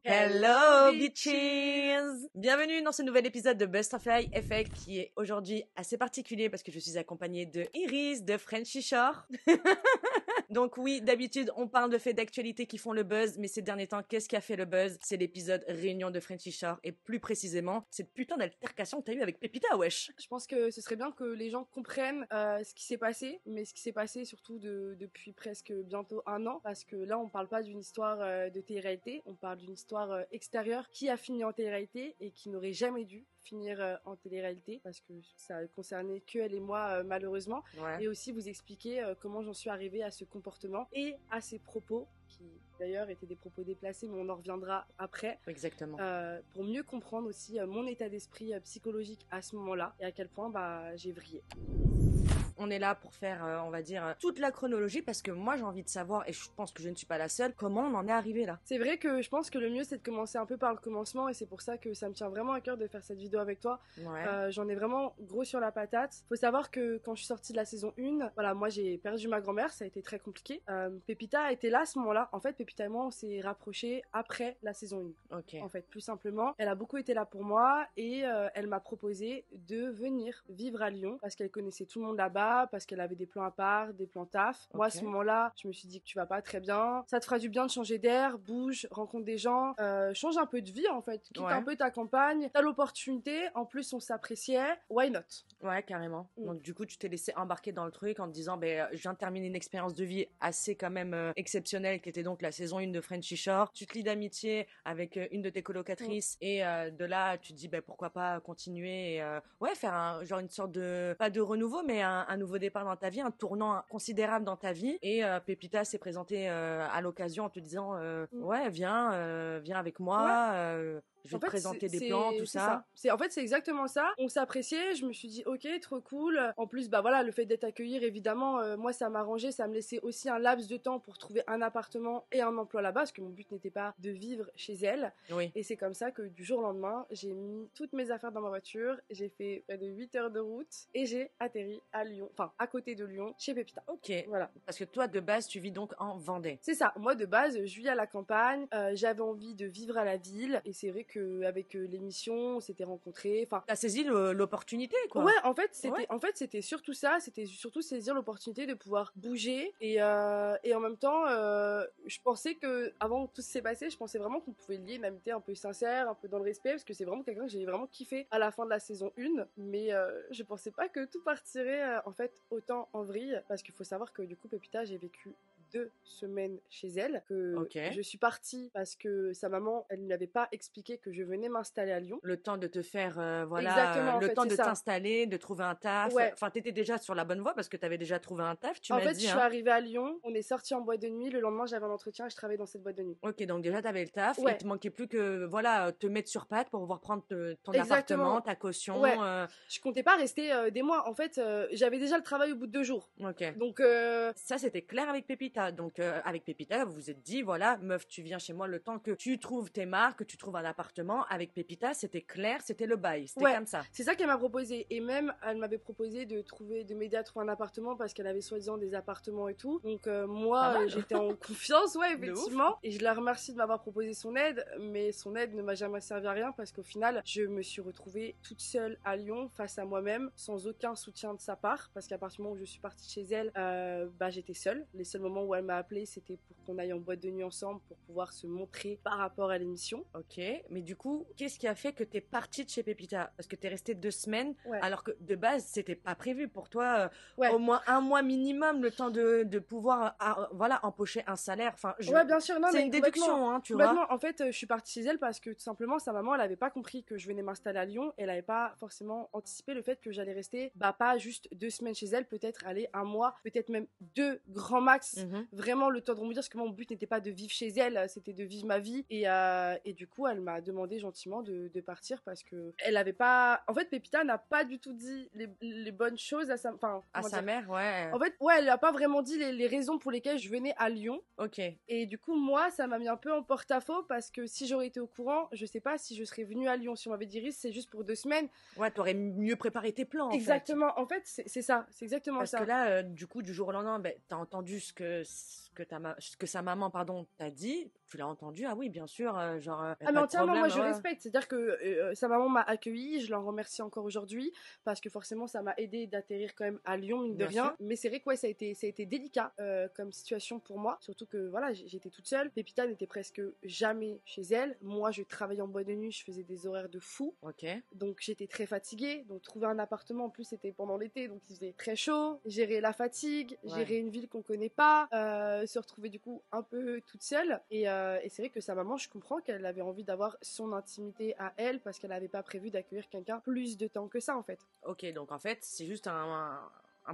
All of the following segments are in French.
Hello bitches! Bienvenue dans ce nouvel épisode de Butterfly Effect qui est aujourd'hui assez particulier parce que je suis accompagnée de Iris de Frenchy Shore. Donc oui, d'habitude on parle de faits d'actualité qui font le buzz, mais ces derniers temps, qu'est-ce qui a fait le buzz? C'est l'épisode réunion de Frenchy Shore et plus précisément cette putain d'altercation que t'as eu avec Pepita, wesh! Je pense que ce serait bien que les gens comprennent ce qui s'est passé, mais ce qui s'est passé surtout depuis presque bientôt 1 an, parce que là on parle pas d'une histoire de télé-réalité, on parle d'une histoire extérieure qui a fini en télé-réalité et qui n'aurait jamais dû finir en télé-réalité parce que ça concernait que elle et moi malheureusement. Ouais. Et aussi vous expliquer comment j'en suis arrivée à ce comportement et à ces propos qui d'ailleurs étaient des propos déplacés, mais on en reviendra après. Exactement. Pour mieux comprendre aussi mon état d'esprit psychologique à ce moment-là et à quel point j'ai vrillé. On est là pour faire, on va dire, toute la chronologie parce que moi j'ai envie de savoir, et je pense que je ne suis pas la seule, comment on en est arrivé là. C'est vrai que je pense que le mieux c'est de commencer un peu par le commencement et c'est pour ça que ça me tient vraiment à cœur de faire cette vidéo avec toi. Ouais. J'en ai vraiment gros sur la patate. Faut savoir que quand je suis sortie de la saison 1, voilà, moi j'ai perdu ma grand-mère, ça a été très compliqué. Pepita était là à ce moment-là. En fait, Pepita et moi on s'est rapprochés après la saison 1. Ok. En fait, plus simplement, elle a beaucoup été là pour moi et elle m'a proposé de venir vivre à Lyon parce qu'elle connaissait tout le monde là-bas, parce qu'elle avait des plans à part, des plans taf. Moi, à ce moment-là, je me suis dit que tu vas pas très bien. Ça te fera du bien de changer d'air, bouge, rencontre des gens, change un peu de vie en fait. Quitte un peu ta campagne, t'as l'opportunité. En plus, on s'appréciait. Why not? Ouais, carrément. Donc du coup, tu t'es laissé embarquer dans le truc en te disant, je viens de terminer une expérience de vie assez quand même exceptionnelle qui était donc la saison 1 de Frenchy Shore. Tu te lis d'amitié avec une de tes colocatrices et de là, tu te dis, pourquoi pas continuer et faire genre une sorte de, pas de renouveau, mais un nouveau départ dans ta vie, un tournant considérable dans ta vie. Et Pepita s'est présentée à l'occasion en te disant, viens avec moi. Je vais te présenter des plans, tout ça. En fait, c'est exactement ça. On s'appréciait, je me suis dit, ok, trop cool. En plus, voilà, le fait d'être accueillie, évidemment, moi, ça m'arrangeait, ça me laissait aussi un laps de temps pour trouver un appartement et un emploi là-bas, parce que mon but n'était pas de vivre chez elle. Oui. Et c'est comme ça que du jour au lendemain, j'ai mis toutes mes affaires dans ma voiture, j'ai fait près de 8 heures de route et j'ai atterri à Lyon, enfin, à côté de Lyon, chez Pepita. Ok. Voilà. Parce que toi, de base, tu vis donc en Vendée. C'est ça. Moi, de base, je vis à la campagne, j'avais envie de vivre à la ville, et c'est vrai que avec l'émission, on s'était rencontrés. Enfin, t'as saisi l'opportunité, quoi. Ouais, en fait, c'était surtout ça. C'était surtout saisir l'opportunité de pouvoir bouger et en même temps, je pensais que avant que tout s'est passé, je pensais vraiment qu'on pouvait lier une amitié un peu sincère, un peu dans le respect, parce que c'est vraiment quelqu'un que j'ai vraiment kiffé à la fin de la saison 1. Mais je pensais pas que tout partirait en fait autant en vrille, parce qu'il faut savoir que du coup, Pepita, j'ai vécu 2 semaines chez elle, que je suis partie parce que sa maman, elle ne lui avait pas expliqué que je venais m'installer à Lyon. Le temps de te faire, le temps de t'installer, de trouver un taf. Ouais. Enfin, t'étais déjà sur la bonne voie parce que t'avais déjà trouvé un taf, tu m'as dit. En fait, je suis arrivée à Lyon, on est sortis en boîte de nuit, le lendemain j'avais un entretien et je travaillais dans cette boîte de nuit. Ok, donc déjà t'avais le taf, il te manquait plus que, te mettre sur pattes pour pouvoir prendre ton appartement, ta caution. Ouais. Je comptais pas rester des mois, en fait, j'avais déjà le travail au bout de 2 jours. Ok. Donc ça c'était clair avec Pepita. Donc avec Pepita, vous vous êtes dit, voilà, meuf, tu viens chez moi le temps que tu trouves tes marques, que tu trouves un appartement. Avec Pepita, c'était clair, c'était le bail, c'était comme ça. C'est ça qu'elle m'a proposé. Et même, elle m'avait proposé de m'aider à trouver un appartement parce qu'elle avait soi-disant des appartements et tout. Donc moi, j'étais en confiance, effectivement. Et je la remercie de m'avoir proposé son aide, mais son aide ne m'a jamais servi à rien parce qu'au final, je me suis retrouvée toute seule à Lyon, face à moi-même, sans aucun soutien de sa part, parce qu'à partir du moment où je suis partie chez elle, j'étais seule. Les seuls moments où elle m'a appelée, c'était pour qu'on aille en boîte de nuit ensemble pour pouvoir se montrer par rapport à l'émission. Ok, mais du coup, qu'est-ce qui a fait que t'es partie de chez Pepita? Parce que t'es restée 2 semaines, alors que de base, c'était pas prévu pour toi. Au moins 1 mois minimum, le temps de pouvoir, empocher un salaire. Enfin, bien sûr, non, c'est une déduction, hein, tu vois. En fait, je suis partie chez elle parce que tout simplement, sa maman, elle avait pas compris que je venais m'installer à Lyon. Elle avait pas forcément anticipé le fait que j'allais rester, pas juste 2 semaines chez elle, peut-être aller 1 mois, peut-être même 2 grand max. Vraiment le temps de rebondir, parce que mon but n'était pas de vivre chez elle, c'était de vivre ma vie. Et du coup, elle m'a demandé gentiment de partir parce que elle avait pas. En fait, Pepita n'a pas du tout dit les bonnes choses à sa. Enfin, à sa mère, ouais. En fait, elle a pas vraiment dit les raisons pour lesquelles je venais à Lyon. Ok. Et du coup, moi, ça m'a mis un peu en porte-à-faux parce que si j'aurais été au courant, je sais pas si je serais venue à Lyon. Si on m'avait dit, Riz, c'est juste pour 2 semaines. Ouais, t'aurais mieux préparé tes plans. Exactement. En fait, c'est ça. C'est exactement ça. Parce que là, du coup, du jour au lendemain, t'as entendu ce ce que sa maman, pardon, t'a dit, tu l'as entendu, ah oui, bien sûr, genre, Ah pas mais de entièrement, moi problème, je ouais. respecte, c'est-à-dire que sa maman m'a accueillie, je l'en remercie encore aujourd'hui parce que forcément ça m'a aidé d'atterrir quand même à Lyon mine de Bien sûr. rien, mais c'est vrai que ouais, ça a été délicat comme situation pour moi, surtout que voilà j'étais toute seule, Pépita n'était presque jamais chez elle, moi je travaillais en boîte de nuit, je faisais des horaires de fou, Ok. donc j'étais très fatiguée, donc trouver un appartement en plus c'était pendant l'été, donc il faisait très chaud, gérer la fatigue, Ouais. gérer une ville qu'on connaît pas, se retrouver du coup un peu toute seule, et c'est vrai que sa maman, je comprends qu'elle avait envie d'avoir son intimité à elle parce qu'elle n'avait pas prévu d'accueillir quelqu'un plus de temps que ça en fait. Ok, donc en fait, c'est juste un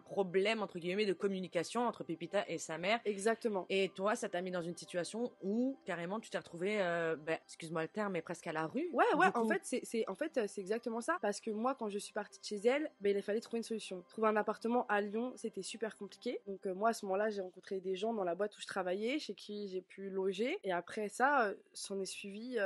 problème, entre guillemets, de communication entre Pépita et sa mère. Exactement. Et toi, ça t'a mis dans une situation où, carrément, tu t'es retrouvée, excuse-moi le terme, mais presque à la rue. Ouais, du en coup. fait, c'est exactement ça. Parce que moi, quand je suis partie de chez elle, ben, il fallait trouver une solution. Trouver un appartement à Lyon, c'était super compliqué. Donc, moi, à ce moment-là, j'ai rencontré des gens dans la boîte où je travaillais, chez qui j'ai pu loger. Et après ça, s'en est suivi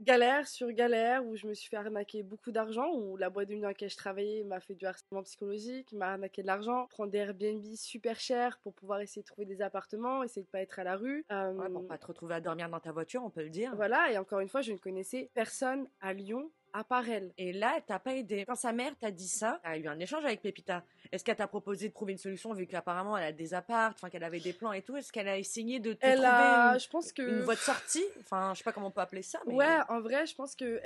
galère sur galère, où je me suis fait arnaquer beaucoup d'argent, où la boîte de nuit dans laquelle je travaillais m'a fait du harcèlement psychologique, m'a arnaqué de l'argent, prendre des Airbnb super chers pour pouvoir essayer de trouver des appartements, essayer de pas être à la rue. Ouais, pour pas te retrouver à dormir dans ta voiture, on peut le dire. Voilà, et encore une fois, je ne connaissais personne à Lyon à part elle. Et là, elle t'a pas aidé. Quand sa mère t'a dit ça, t'as eu un échange avec Pépita. Est-ce qu'elle t'a proposé de trouver une solution, vu qu'apparemment elle a des apparts, enfin qu'elle avait des plans et tout? Est-ce qu'elle a essayé de te trouver Je pense une que, voie de sortie? Enfin, je sais pas comment on peut appeler ça, mais... ouais, en vrai, je pense que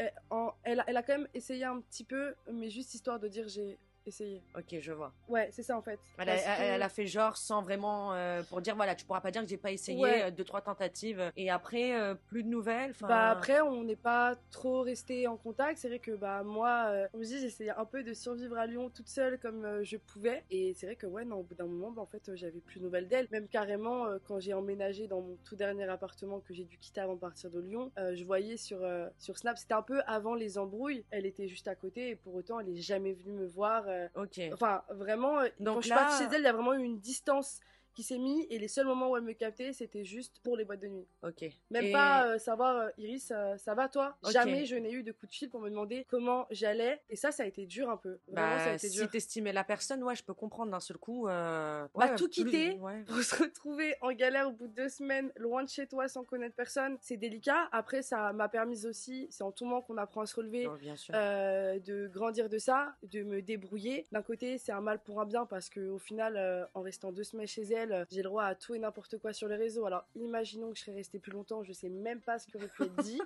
elle a quand même essayé un petit peu, mais juste histoire de dire j'ai essayé. Ok, je vois. Ouais, c'est ça en fait. Elle a fait genre sans vraiment... pour dire, voilà, tu pourras pas dire que j'ai pas essayé, Ouais. 2-3 tentatives. Et après, plus de nouvelles. Bah après, on n'est pas trop resté en contact. C'est vrai que bah moi, comme je dis, j'essayais un peu de survivre à Lyon toute seule comme je pouvais. Et c'est vrai que ouais, non, au bout d'un moment, bah, en fait, j'avais plus de nouvelles d'elle. Même carrément, quand j'ai emménagé dans mon tout dernier appartement que j'ai dû quitter avant de partir de Lyon, je voyais sur Snap, c'était un peu avant les embrouilles. Elle était juste à côté et pour autant, elle est jamais venue me voir. Ok. Enfin, vraiment, Donc quand je suis là- partie chez elle, il y a vraiment eu une distance qui s'est mise et les seuls moments où elle me captait, c'était juste pour les boîtes de nuit. Ok. Même Et- pas savoir, Iris, ça va toi? Ok. Jamais je n'ai eu de coup de fil pour me demander comment j'allais. Et ça a été dur un peu. Vraiment, ça a Bah, été si dur. t'estimais la personne, ouais, je peux comprendre d'un seul coup. Bah, Ouais, tout plus- quitter ouais. pour se retrouver en galère au bout de 2 semaines, loin de chez toi, sans connaître personne, c'est délicat. Après, ça m'a permis aussi, c'est en tombant qu'on apprend à se relever, Non, bien sûr. de grandir de ça, de me débrouiller. D'un côté, c'est un mal pour un bien parce que au final, en restant 2 semaines chez elle, j'ai le droit à tout et n'importe quoi sur les réseaux. Alors, imaginons que je serais restée plus longtemps, je sais même pas ce qui aurait pu être dit.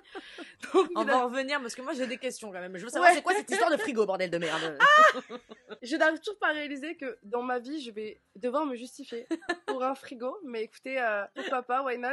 Donc, On va en revenir parce que moi j'ai des questions quand même. Je veux savoir Ouais. c'est quoi cette histoire de frigo, bordel de merde. je n'arrive toujours pas à réaliser que dans ma vie, je vais devoir me justifier pour un frigo. Mais écoutez, pourquoi pas, why not?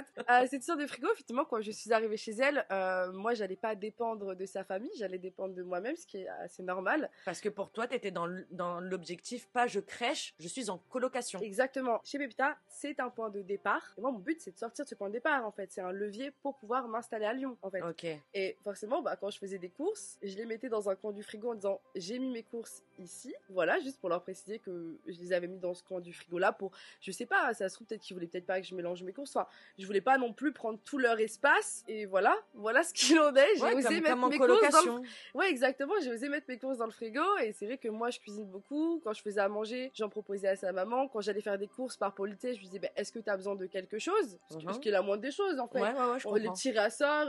Cette histoire de frigo, effectivement, quand je suis arrivée chez elle, moi, j'allais pas dépendre de sa famille, j'allais dépendre de moi-même, ce qui est assez normal. Parce que pour toi, t'étais dans l'objectif, pas je crèche, je suis en colocation. Exactement. Chez Pépita, c'est un point de départ. Et moi, mon but, c'est de sortir de ce point de départ, en fait. C'est un levier pour pouvoir m'installer à Lyon, en fait. Ok. Et forcément, bah, quand je faisais des courses, je les mettais dans un coin du frigo en disant j'ai mis mes courses ici. Voilà, juste pour leur préciser que je les avais mis dans ce coin du frigo là pour, je sais pas, ça se trouve peut-être qu'ils voulaient peut-être pas que je mélange mes courses. Enfin, je voulais pas non plus prendre tout leur espace. Et voilà ce qu'il en est. J'ai Ouais, osé mettre comme en mes courses dans le colocation. Ouais, exactement, j'ai osé mettre mes courses dans le frigo et c'est vrai que moi je cuisine beaucoup. Quand je faisais à manger, j'en proposais à sa maman. Quand j'allais faire des courses par politesse, je lui disais est-ce que tu as besoin de quelque chose? Ce qui est la moindre des choses en fait. Ouais, je comprends. Les petits rassorts,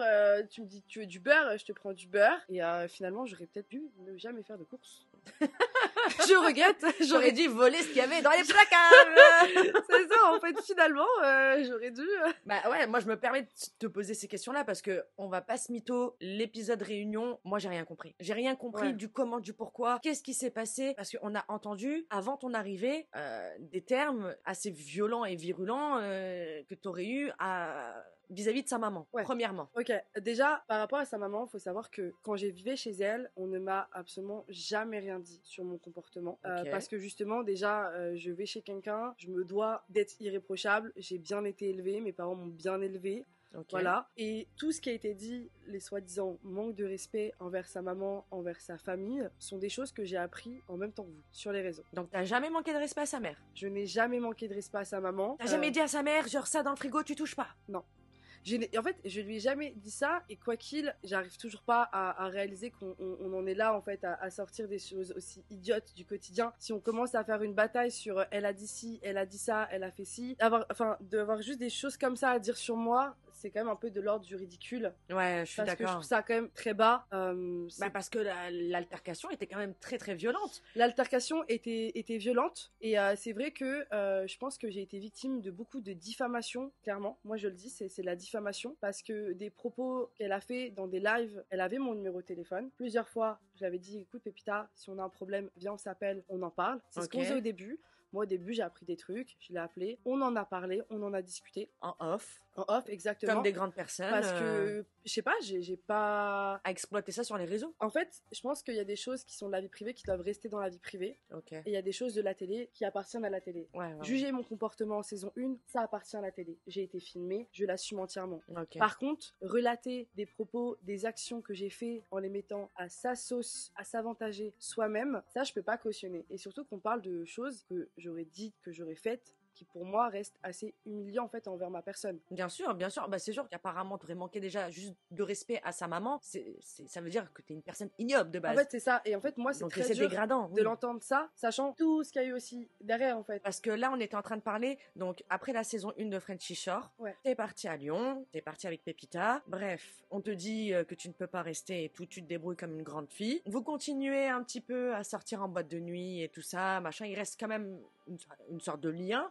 tu me dis tu veux du beurre, je te prends du beurre. Et finalement, j'aurais peut-être dû ne jamais faire de courses. Je regrette. J'aurais dû voler ce qu'il y avait dans les placards. C'est ça, en fait, finalement, j'aurais dû. Bah ouais, moi je me permets de te poser ces questions-là parce que on va pas se mytho. L'épisode réunion, moi j'ai rien compris. J'ai rien compris Ouais. du comment, du pourquoi, qu'est-ce qui s'est passé. Parce qu'on a entendu, avant ton arrivée, des termes assez violents et virulents que t'aurais eu vis-à-vis de sa maman, Ouais. premièrement. Ok, déjà, par rapport à sa maman, il faut savoir que quand j'ai vivais chez elle, on ne m'a absolument jamais rien dit sur mon comportement. Ok. Parce que justement, déjà, je vais chez quelqu'un, je me dois d'être irréprochable. J'ai bien été élevée, mes parents m'ont bien élevée. Ok. Voilà. Et tout ce qui a été dit, les soi-disant manque de respect envers sa maman, envers sa famille, sont des choses que j'ai appris en même temps que vous, sur les réseaux. Donc t'as jamais manqué de respect à sa mère. Je n'ai jamais manqué de respect à sa maman. T'as jamais dit à sa mère, genre ça dans le frigo, tu touches pas. Non. En fait, je lui ai jamais dit ça, et quoi qu'il, j'arrive toujours pas à réaliser qu'on en est là, en fait, à sortir des choses aussi idiotes du quotidien. Si on commence à faire une bataille sur elle a dit ci, elle a dit ça, elle a fait ci, d'avoir juste des choses comme ça à dire sur moi, c'est quand même un peu de l'ordre du ridicule. Ouais, je suis Parce que je d'accord. trouve ça quand même très bas. Parce que l'altercation était quand même très très violente. L'altercation était violente, et c'est vrai que je pense que j'ai été victime de beaucoup de diffamation, clairement. Moi je le dis, c'est de la diffamation, parce que des propos qu'elle a fait dans des lives, elle avait mon numéro de téléphone. Plusieurs fois, je lui avais dit, écoute Pépita, si on a un problème, viens, on s'appelle, on en parle. C'est ce qu'on faisait au début. Moi, au début, j'ai appris des trucs, je l'ai appelé, on en a parlé, on en a discuté. En off. En off, exactement. Comme des grandes personnes. Parce que, je sais pas, j'ai pas... À exploiter ça sur les réseaux. En fait, je pense qu'il y a des choses qui sont de la vie privée, qui doivent rester dans la vie privée. Ok. Et il y a des choses de la télé qui appartiennent à la télé. Ouais. Juger mon comportement en saison 1, ça appartient à la télé. J'ai été filmée, je l'assume entièrement. Okay. Par contre, relater des propos, des actions que j'ai fait en les mettant à sa sauce, à s'avantager soi-même, ça je peux pas cautionner. Et surtout qu'on parle de choses que j'aurais dites, que j'aurais faites, qui pour moi reste assez humiliant en fait envers ma personne. Bien sûr, bien sûr. Bah, c'est sûr qu'apparemment tu aurais manqué déjà juste de respect à sa maman. Ça veut dire que t'es une personne ignoble de base. En fait c'est ça, et en fait moi c'est très dur dégradant, de l'entendre ça, sachant tout ce qu'il y a eu aussi derrière en fait. Parce que là on était en train de parler, donc après la saison 1 de Frenchy Shore, t'es parti à Lyon, t'es parti avec Pépita, bref, on te dit que tu ne peux pas rester et tout, tu te débrouilles comme une grande fille. Vous continuez un petit peu à sortir en boîte de nuit et tout ça, machin, il reste quand même une sorte de lien,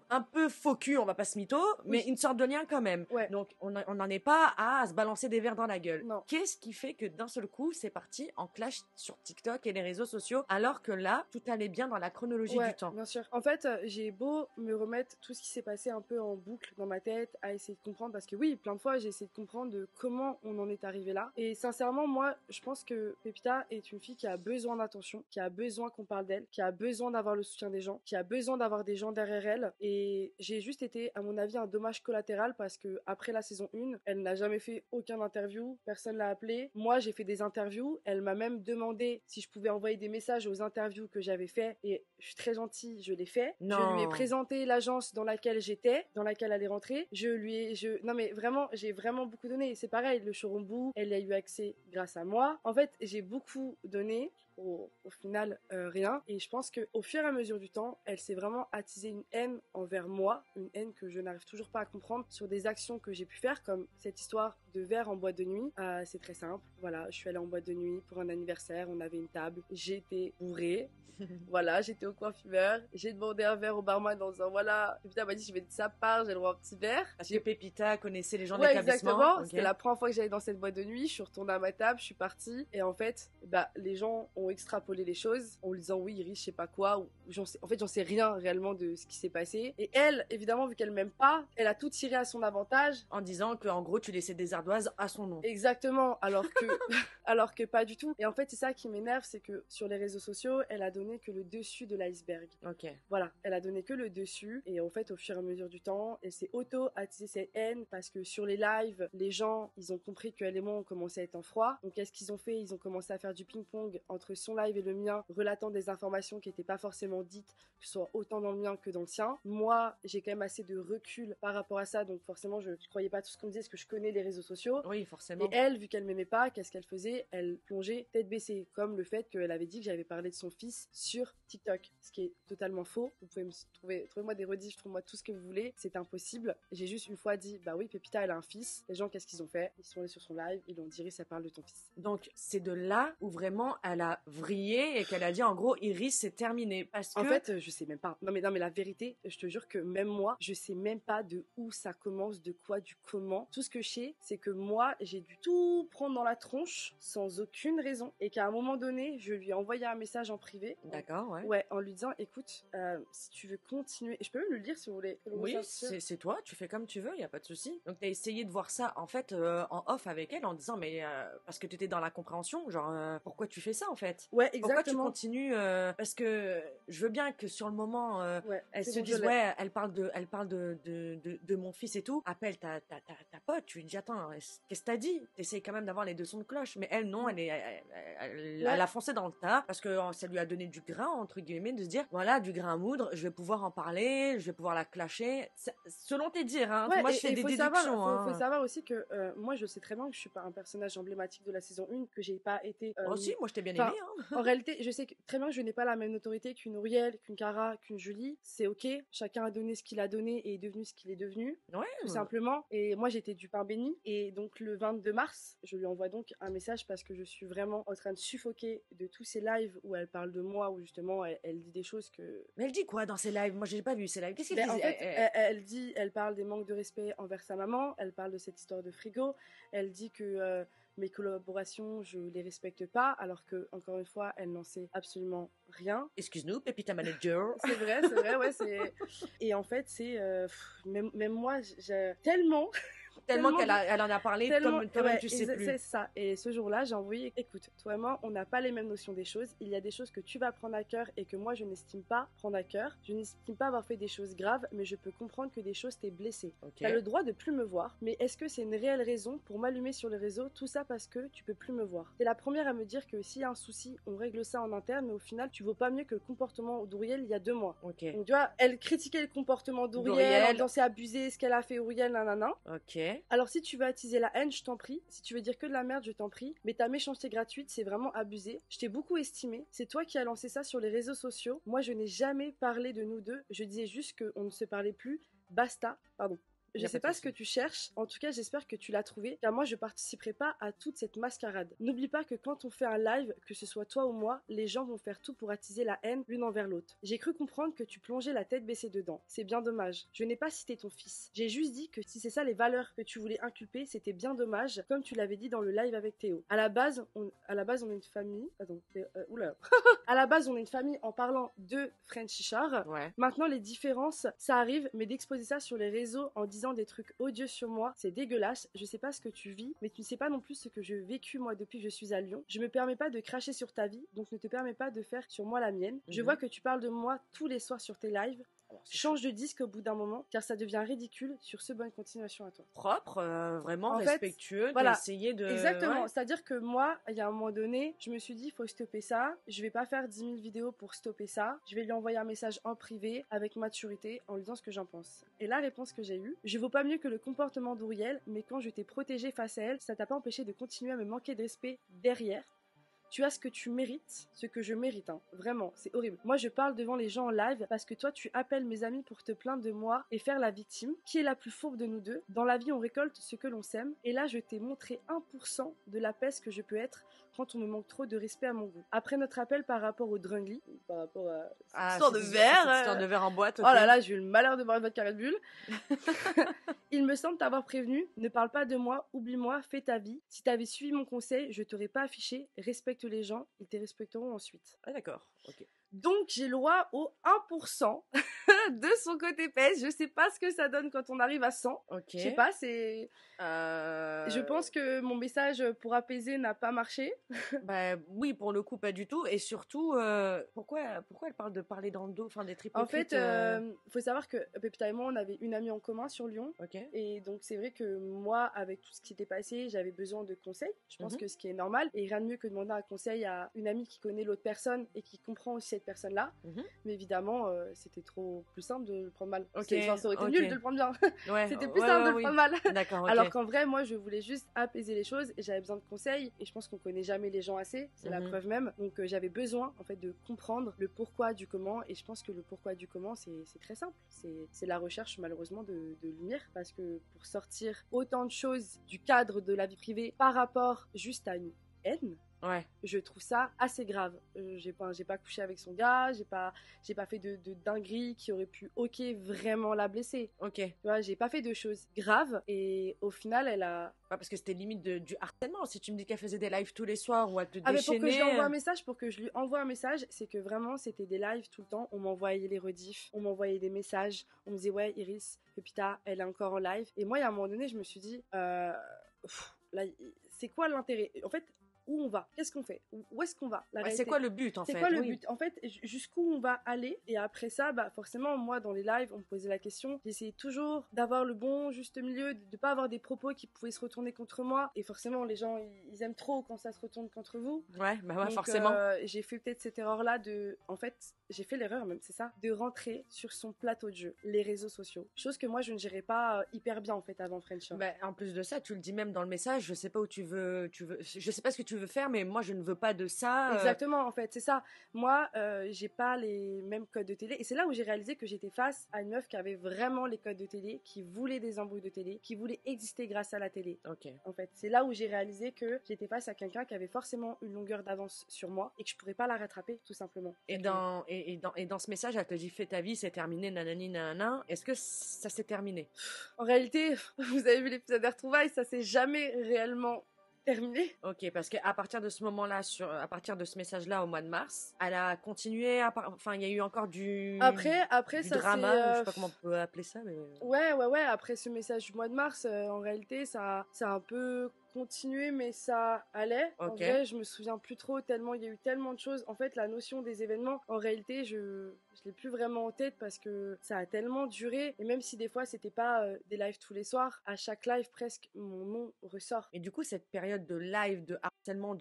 un peu faux cul, on va pas se mytho, mais une sorte de lien quand même. Donc on n'en est pas à se balancer des verres dans la gueule. Qu'est-ce qui fait que d'un seul coup c'est parti en clash sur TikTok et les réseaux sociaux, alors que là tout allait bien dans la chronologie du temps? Bien sûr. En fait, j'ai beau me remettre tout ce qui s'est passé un peu en boucle dans ma tête, à essayer de comprendre, parce que oui, plein de fois j'ai essayé de comprendre de comment on en est arrivé là. Et sincèrement, moi, je pense que Pépita est une fille qui a besoin d'attention, qui a besoin qu'on parle d'elle, qui a besoin d'avoir le soutien des gens, qui a besoin d'avoir des gens derrière elle. Et j'ai juste été, à mon avis, un dommage collatéral, parce que après la saison 1, elle n'a jamais fait aucun interview, personne l'a appelée. Moi, j'ai fait des interviews, elle m'a même demandé si je pouvais envoyer des messages aux interviews que j'avais fait, et je suis très gentille, je l'ai fait. Non. Je lui ai présenté l'agence dans laquelle j'étais, dans laquelle elle est rentrée. Non mais vraiment, j'ai vraiment beaucoup donné. C'est pareil, le showroom Boo, elle a eu accès grâce à moi. En fait, j'ai beaucoup donné. Au final, rien. Et je pense qu'au fur et à mesure du temps, elle s'est vraiment attisée une haine envers moi, une haine que je n'arrive toujours pas à comprendre, sur des actions que j'ai pu faire, comme cette histoire de verre en boîte de nuit. C'est très simple. Voilà, je suis allée en boîte de nuit pour un anniversaire, on avait une table, j'étais bourrée. Voilà, j'étais au coiffeur, j'ai demandé un verre au barman en disant voilà, Pépita m'a dit je vais de sa part, j'ai le droit à un petit verre. Parce que Pépita connaissait les gens de l'établissement. Exactement, okay. C'était la première fois que j'allais dans cette boîte de nuit, je suis retournée à ma table, je suis partie, et en fait, les gens ont extrapolé les choses en lui disant oui, Iris, je sais pas quoi, ou j'en sais rien réellement de ce qui s'est passé. Et elle, évidemment, vu qu'elle m'aime pas, elle a tout tiré à son avantage. En disant que en gros tu laissais des ardoises à son nom. Exactement, alors que pas du tout. Et en fait, c'est ça qui m'énerve, c'est que sur les réseaux sociaux, elle a donné que le dessus de l'iceberg. Ok. Voilà, elle a donné que le dessus, et en fait, au fur et à mesure du temps, elle s'est auto-attisée cette haine, parce que sur les lives, les gens, ils ont compris qu'elle et moi, on commençait à être en froid. Donc, qu'est-ce qu'ils ont fait? Ils ont commencé à faire du ping-pong entre son live et le mien, relatant des informations qui n'étaient pas forcément dites, que ce soit autant dans le mien que dans le sien. Moi, j'ai quand même assez de recul par rapport à ça, donc forcément, je croyais pas tout ce qu'on me disait, parce que je connais les réseaux sociaux. Oui, forcément. Et elle, vu qu'elle m'aimait pas, qu'est-ce qu'elle faisait? Elle plongeait tête baissée, comme le fait qu'elle avait dit que j'avais parlé de son fils sur TikTok, ce qui est totalement faux. Vous pouvez trouvez-moi des rediffs, trouvez-moi tout ce que vous voulez, c'est impossible. J'ai juste une fois dit, bah oui, Pépita, elle a un fils. Les gens, qu'est-ce qu'ils ont fait? Ils sont allés sur son live, ils lui ont dit, Iris, ça parle de ton fils. Donc, c'est de là où vraiment elle a vrillé et qu'elle a dit, en gros, Iris, c'est terminé. Parce que... En fait, je sais même pas. Non, mais la vérité, je te jure que même moi, je sais même pas de où ça commence, de quoi, du comment. Tout ce que je sais, c'est que moi, j'ai dû tout prendre dans la tronche sans aucune raison, et qu'à un moment donné, je lui ai envoyé un message en privé. D'accord, ouais. Ouais, en lui disant, écoute, si tu veux continuer, je peux même le lire si vous voulez. Oui, c'est toi, tu fais comme tu veux, y a pas de souci. Donc t'as essayé de voir ça en fait en off avec elle en disant mais parce que t'étais dans la compréhension, genre pourquoi tu fais ça en fait? fait. Ouais, Pourquoi tu exactement. continues parce que je veux bien que sur le moment, Ouais, elles c'est se bon, je disent, l'ai. ouais, elle parle de mon fils et tout. Appelle ta pote, tu lui dis, attends, qu'est-ce que t'as dit? T'essayes quand même d'avoir les deux sons de cloche. Mais elle, non, Mm. elle Ouais, a foncé dans le tas parce que ça lui a donné du grain, entre guillemets, de se dire, voilà, du grain à moudre, je vais pouvoir en parler, je vais pouvoir la clasher. Selon tes dires, hein. ouais, Moi, je fais et des faut savoir, déductions, faut hein. savoir aussi que moi, je sais très bien que je suis pas un personnage emblématique de la saison 1, que j'ai pas été. Moi aussi, moi, je t'ai bien aimé, Enfin, hein. en réalité, je sais très bien que je n'ai pas la même notoriété qu'une Auriel, qu'une Cara, qu'une Julie. C'est ok, chacun a donné ce qu'il a donné et est devenu ce qu'il est devenu. Ouais. Tout simplement. Et moi, j'étais du pain béni. Et donc, le 22 mars, je lui envoie donc un message parce que je suis vraiment en train de suffoquer de tous ces lives où elle parle de moi, où justement, elle dit des choses que. Mais elle dit quoi dans ses lives? Moi, j'ai pas vu ses lives. Qu'est-ce qu'elle Ben, en disait? fait, elle parle des manques de respect envers sa maman, elle parle de cette histoire de frigo, elle dit que mes collaborations, je les respecte pas, alors que, encore une fois, elle n'en sait absolument rien. Excuse-nous, Pépita Manager. C'est vrai, ouais, c'est. Et en fait, c'est. Même moi, j'ai tellement. Tellement Tellement elle en a parlé, tellement, toi-même, ouais, tu sais plus. c'est ça. Et ce jour-là, j'ai envoyé, écoute, toi et moi, on n'a pas les mêmes notions des choses. Il y a des choses que tu vas prendre à cœur et que moi, je n'estime pas prendre à cœur. Je n'estime pas avoir fait des choses graves, mais je peux comprendre que des choses t'aient blessé. Ok. T'as le droit de plus me voir, mais est-ce que c'est une réelle raison pour m'allumer sur les réseaux, tout ça parce que tu peux plus me voir? T'es la première à me dire que s'il y a un souci, on règle ça en interne, mais au final, tu vaux pas mieux que le comportement d'Ouriel il y a 2 mois. Ok. Donc tu vois, elle critiquait le comportement d'Ouriel en disant c'est abusé ce qu'elle a fait Ouriel, nanana. Ok. Alors si tu veux attiser la haine, je t'en prie. Si tu veux dire que de la merde, je t'en prie. Mais ta méchanceté gratuite, c'est vraiment abusé. Je t'ai beaucoup estimé. C'est toi qui as lancé ça sur les réseaux sociaux. Moi, je n'ai jamais parlé de nous deux. Je disais juste qu'on ne se parlait plus. Basta. Pardon. Je sais pas ce que tu cherches, en tout cas j'espère que tu l'as trouvé, car moi je participerai pas à toute cette mascarade. N'oublie pas que quand on fait un live, que ce soit toi ou moi, les gens vont faire tout pour attiser la haine l'une envers l'autre. J'ai cru comprendre que tu plongeais la tête baissée dedans. C'est bien dommage. Je n'ai pas cité ton fils. J'ai juste dit que si c'est ça les valeurs que tu voulais inculper, c'était bien dommage, comme tu l'avais dit dans le live avec Théo. À la base, on est une famille. Attends, oula. À la base, on est une famille en parlant de Frenchy Char. Ouais. Maintenant, les différences, ça arrive, mais d'exposer ça sur les réseaux en disant des trucs odieux sur moi, c'est dégueulasse. Je sais pas ce que tu vis, mais tu ne sais pas non plus ce que j'ai vécu moi depuis que je suis à Lyon. Je me permets pas de cracher sur ta vie, donc ne te permets pas de faire sur moi la mienne. Je vois que tu parles de moi tous les soirs sur tes lives. Change de disque au bout d'un moment, car ça devient ridicule. Sur ce, bonne continuation à toi. Propre, vraiment En fait, respectueux, voilà, d'essayer de... Exactement, Ouais. c'est-à-dire que moi, il y a un moment donné, je me suis dit, il faut stopper ça. Je vais pas faire 10 000 vidéos pour stopper ça. Je vais lui envoyer un message en privé, avec maturité, en lui disant ce que j'en pense. Et la réponse que j'ai eue, je vaux pas mieux que le comportement d'Ouriel, mais quand je t'ai protégée face à elle, ça t'a pas empêché de continuer à me manquer de respect derrière. Tu as ce que tu mérites, ce que je mérite, hein. Vraiment, c'est horrible. Moi, je parle devant les gens en live parce que toi, tu appelles mes amis pour te plaindre de moi et faire la victime, qui est la plus fourbe de nous deux. Dans la vie, on récolte ce que l'on sème. Et là, je t'ai montré 1% de la peste que je peux être quand on me manque trop de respect à mon goût. Après notre appel par rapport au Drungly, par rapport à cette histoire de verre, cette histoire de verre en boîte, ok. Oh là là, j'ai eu le malheur de boire une vodka Red Bull. Il me semble t'avoir prévenu, ne parle pas de moi, oublie-moi, fais ta vie. Si t'avais suivi mon conseil, je t'aurais pas affiché, respecte les gens, ils te respecteront ensuite. Ah d'accord, ok. Donc j'ai le droit au 1% de son côté pèse. Je sais pas ce que ça donne quand on arrive à 100. Ok. Je sais pas, c'est... Je pense que mon message pour apaiser n'a pas marché. Bah oui, pour le coup, pas du tout. Et surtout, pourquoi elle parle de parler dans le dos, enfin d'être En hypocrite? fait, faut savoir que Pépita et moi, on avait une amie en commun sur Lyon. Ok. Et donc, c'est vrai que moi, avec tout ce qui était passé, j'avais besoin de conseils. Je pense Mhm. que ce qui est normal. Et rien de mieux que de demander un conseil à une amie qui connaît l'autre personne et qui comprend aussi cette personne-là. Mhm. Mais évidemment, c'était trop plus simple de le prendre mal. Ok, Ça aurait été ok. nul de le prendre bien. Ouais, C'était plus ouais, simple ouais, de oui. le prendre mal. D'accord, ok. Alors qu'en vrai, moi, je voulais juste apaiser les choses et j'avais besoin de conseils. Et je pense qu'on connaît jamais les gens assez. C'est la Mhm. preuve même. Donc, j'avais besoin, en fait, de comprendre le pourquoi du comment. Et je pense que le pourquoi du comment, c'est très simple. C'est la recherche, malheureusement, de lumière. Parce que pour sortir autant de choses du cadre de la vie privée par rapport juste à une haine, Ouais. je trouve ça assez grave. J'ai pas couché avec son gars, j'ai pas fait de dinguerie qui aurait pu, vraiment la blesser. Ok. Tu vois, j'ai pas fait de choses graves et au final, elle a... Ouais, parce que c'était limite du harcèlement. Si tu me dis qu'elle faisait des lives tous les soirs ou elle te Ah, mais pour que je lui envoie un déchaînait... message, c'est que vraiment, c'était des lives tout le temps. On m'envoyait les rediffs, on m'envoyait des messages. On me disait, ouais, Iris, Pépita, elle est encore en live. Et moi, il y a un moment donné, je me suis dit, là, c'est quoi l'intérêt? En fait, où on va, qu'est-ce qu'on fait, où est-ce qu'on va, la c'est réalité. quoi le but en fait? C'est quoi le but? En fait, jusqu'où on va aller. Et après ça, bah forcément, moi, dans les lives, on me posait la question. J'essayais toujours d'avoir le bon juste milieu, de pas avoir des propos qui pouvaient se retourner contre moi. Et forcément, les gens, ils aiment trop quand ça se retourne contre vous. Ouais, bah ouais, Donc, forcément. j'ai fait peut-être cette erreur-là de... En fait, j'ai fait l'erreur même, c'est ça, de rentrer sur son plateau de jeu, les réseaux sociaux. Chose que moi, je ne gérais pas hyper bien, en fait, avant Friendship. Bah, en plus de ça, tu le dis même dans le message, je sais pas où tu veux, je sais pas ce que tu veux faire, mais moi, je ne veux pas de ça. Exactement, en fait, c'est ça. Moi, j'ai pas les mêmes codes de télé. Et c'est là où j'ai réalisé que j'étais face à une meuf qui avait vraiment les codes de télé, qui voulait des embrouilles de télé, qui voulait exister grâce à la télé. Ok. En fait, c'est là où j'ai réalisé que j'étais face à quelqu'un qui avait forcément une longueur d'avance sur moi et que je pourrais pas la rattraper, tout simplement. Et dans ce message, elle te dit fais ta vie, c'est terminé, nanani, nanana. Est-ce que ça s'est terminé? En réalité, vous avez vu l'épisode des retrouvailles, ça s'est jamais réellement terminé. Ok, parce qu'à partir de ce moment-là, à partir de ce message-là au mois de mars, elle a continué, enfin, il y a eu encore du Ça drama, je sais pas comment on peut appeler ça, mais... Ouais, après ce message du mois de mars, en réalité, ça a un peu continué, mais ça allait. Ok. En vrai, je me souviens plus trop, tellement il y a eu tellement de choses. En fait, la notion des événements, en réalité, je l'ai plus vraiment en tête parce que ça a tellement duré. Et même si des fois, c'était pas des lives tous les soirs, à chaque live, presque, mon nom ressort. Et du coup, cette période de live, de harcèlement,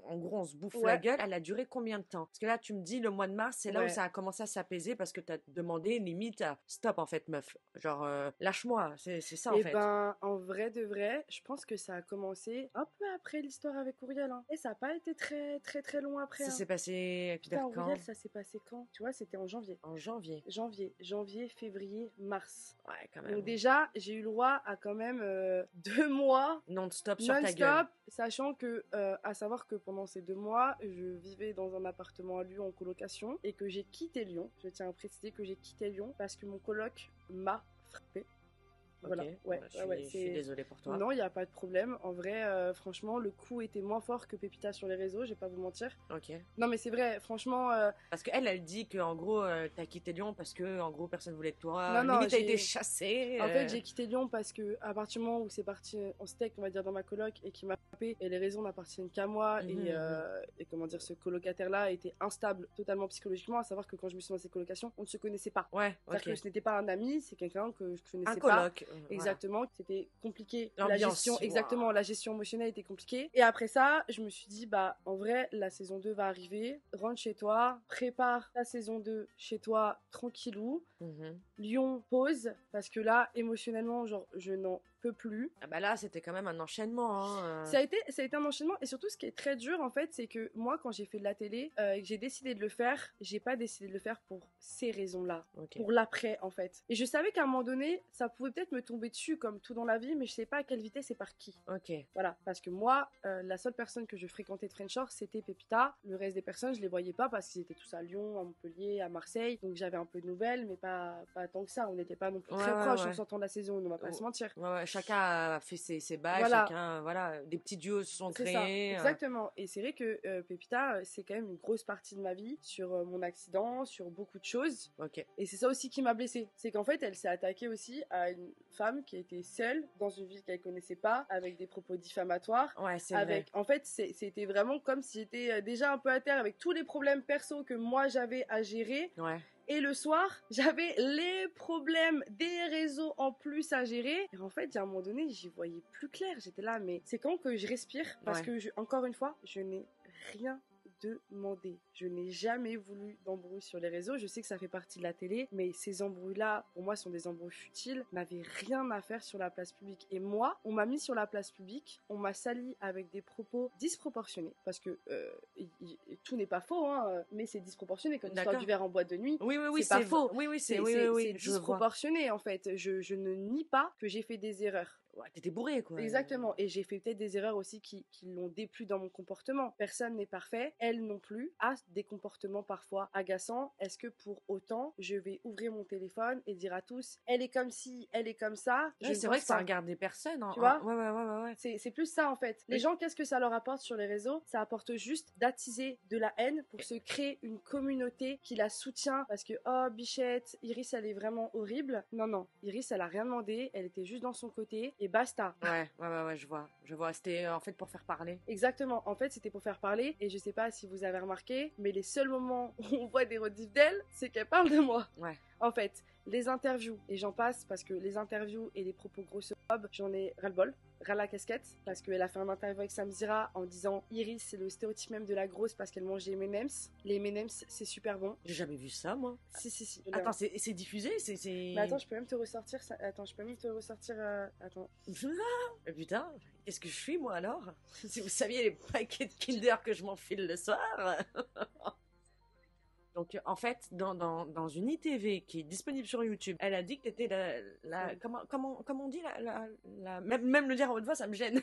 en gros, on se bouffe la gueule, elle a duré combien de temps? Parce que là, tu me dis, le mois de mars, c'est là où ça a commencé à s'apaiser parce que t'as demandé, limite, stop, en fait, meuf. Genre, lâche-moi, c'est ça, en fait. Et ben, en vrai de vrai, je pense que ça a commencé un peu après l'histoire avec Ouriel. Hein. Et ça n'a pas été très, très, très long après. Ça s'est passé Putain, quand? Ouriel, ça s'est passé quand? Tu vois, c'était en janvier. En janvier. Janvier, février, mars. Ouais, quand même. Donc déjà, j'ai eu le droit à quand même 2 mois non-stop sur ta gueule. Sachant que, à savoir que pendant ces 2 mois, je vivais dans un appartement à Lyon en colocation et que j'ai quitté Lyon. Je tiens à préciser que j'ai quitté Lyon parce que mon coloc m'a frappé. Voilà, je suis désolée pour toi. Non, il n'y a pas de problème. En vrai, franchement, le coup était moins fort que Pépita sur les réseaux, je vais pas vous mentir. Ok. Non, mais c'est vrai, franchement. Parce qu'elle dit qu'en gros, t'as quitté Lyon parce que, en gros, personne voulait de toi. Non, limite, t'as été chassée. En fait, j'ai quitté Lyon parce que, à partir du moment où c'est parti en steak, on va dire, dans ma coloc et qui m'a frappé, et les raisons n'appartiennent qu'à moi, et comment dire, ce colocataire-là était instable totalement psychologiquement, à savoir que quand je me suis dans ces colocations, on ne se connaissait pas. Ouais, C'est-à-dire que ce n'était pas un ami, c'est quelqu'un que je connaissais un pas. coloc. Exactement, c'était compliqué. L'ambiance, La gestion émotionnelle était compliquée. Et après ça, je me suis dit, bah, en vrai, la saison 2 va arriver. Rentre chez toi, prépare ta saison 2 chez toi, tranquillou. Lyon, pause, parce que là, émotionnellement, genre, je n'en peux plus. Ah bah là, c'était quand même un enchaînement. Hein. Ça a été un enchaînement, et surtout, ce qui est très dur, en fait, c'est que moi, quand j'ai fait de la télé, et que j'ai décidé de le faire, j'ai pas décidé de le faire pour ces raisons-là. Pour l'après, en fait. Et je savais qu'à un moment donné, ça pouvait peut-être me tomber dessus, comme tout dans la vie, mais je sais pas à quelle vitesse et par qui. Ok. Voilà, parce que moi, la seule personne que je fréquentais de French Shore, c'était Pépita. Le reste des personnes, je les voyais pas parce qu'ils étaient tous à Lyon, à Montpellier, à Marseille. Donc j'avais un peu de nouvelles, mais pas tant que ça. On n'était pas non plus très proches en sortant de la saison, on va pas se mentir. Chacun a fait ses bails, chacun, des petits duos se sont créés. Ça, exactement. Et c'est vrai que Pépita, c'est quand même une grosse partie de ma vie, sur mon accident, sur beaucoup de choses. Ok. Et c'est ça aussi qui m'a blessée. C'est qu'en fait, elle s'est attaquée aussi à une femme qui était seule, dans une ville qu'elle connaissait pas, avec des propos diffamatoires. Ouais, c'est vrai. En fait, c'était vraiment comme si j'étais déjà un peu à terre avec tous les problèmes perso que moi j'avais à gérer. Ouais. Et le soir, j'avais les problèmes des réseaux en plus à gérer. Et en fait, à un moment donné, j'y voyais plus clair. J'étais là, mais c'est quand que je respire? Parce que, encore une fois, je n'ai rien demandé. Je n'ai jamais voulu d'embrouille sur les réseaux. Je sais que ça fait partie de la télé, mais ces embrouilles-là, pour moi, sont des embrouilles futiles, n'avaient rien à faire sur la place publique. Et moi, on m'a mis sur la place publique, on m'a sali avec des propos disproportionnés, parce que tout n'est pas faux, hein, mais c'est disproportionné, comme l'histoire du verre en boîte de nuit. Oui, c'est pas faux. C'est disproportionné, en fait. Je ne nie pas que j'ai fait des erreurs. Ouais, t'étais bourré, quoi. Exactement. Et j'ai fait peut-être des erreurs aussi qui l'ont déplu dans mon comportement. Personne n'est parfait. Elle non plus a des comportements parfois agaçants. Est-ce que pour autant, je vais ouvrir mon téléphone et dire à tous, elle est comme ci, elle est comme ça? C'est vrai que ça regarde des personnes. Hein. Tu vois? Ouais. C'est plus ça, en fait. Les gens, qu'est-ce que ça leur apporte sur les réseaux? Ça apporte juste d'attiser de la haine pour se créer une communauté qui la soutient parce que, oh, Bichette, Iris, elle est vraiment horrible. Non. Iris, elle a rien demandé. Elle était juste dans son côté. Et basta. Ouais, je vois. C'était en fait pour faire parler. Exactement, en fait c'était pour faire parler, et je sais pas si vous avez remarqué, mais les seuls moments où on voit des rediffs d'elle, c'est qu'elle parle de moi. Ouais. En fait, les interviews, et j'en passe parce que les interviews et les propos grossophobes, j'en ai ras-le-bol, ras la casquette, parce qu'elle a fait un interview avec Sam Zira en disant Iris c'est le stéréotype même de la grosse parce qu'elle mange des M&M's. Les M&M's c'est super bon. J'ai jamais vu ça, moi. Si. Attends, c'est diffusé, Mais attends, je peux même te ressortir ça. Attends, je peux même te ressortir. Attends. Putain, qu'est-ce que je suis, moi, alors? Si vous saviez les paquets de Kinder que je m'enfile le soir. Donc, en fait, dans une ITV qui est disponible sur YouTube, elle a dit que t'étais comment on dit même le dire en haute voix, ça me gêne.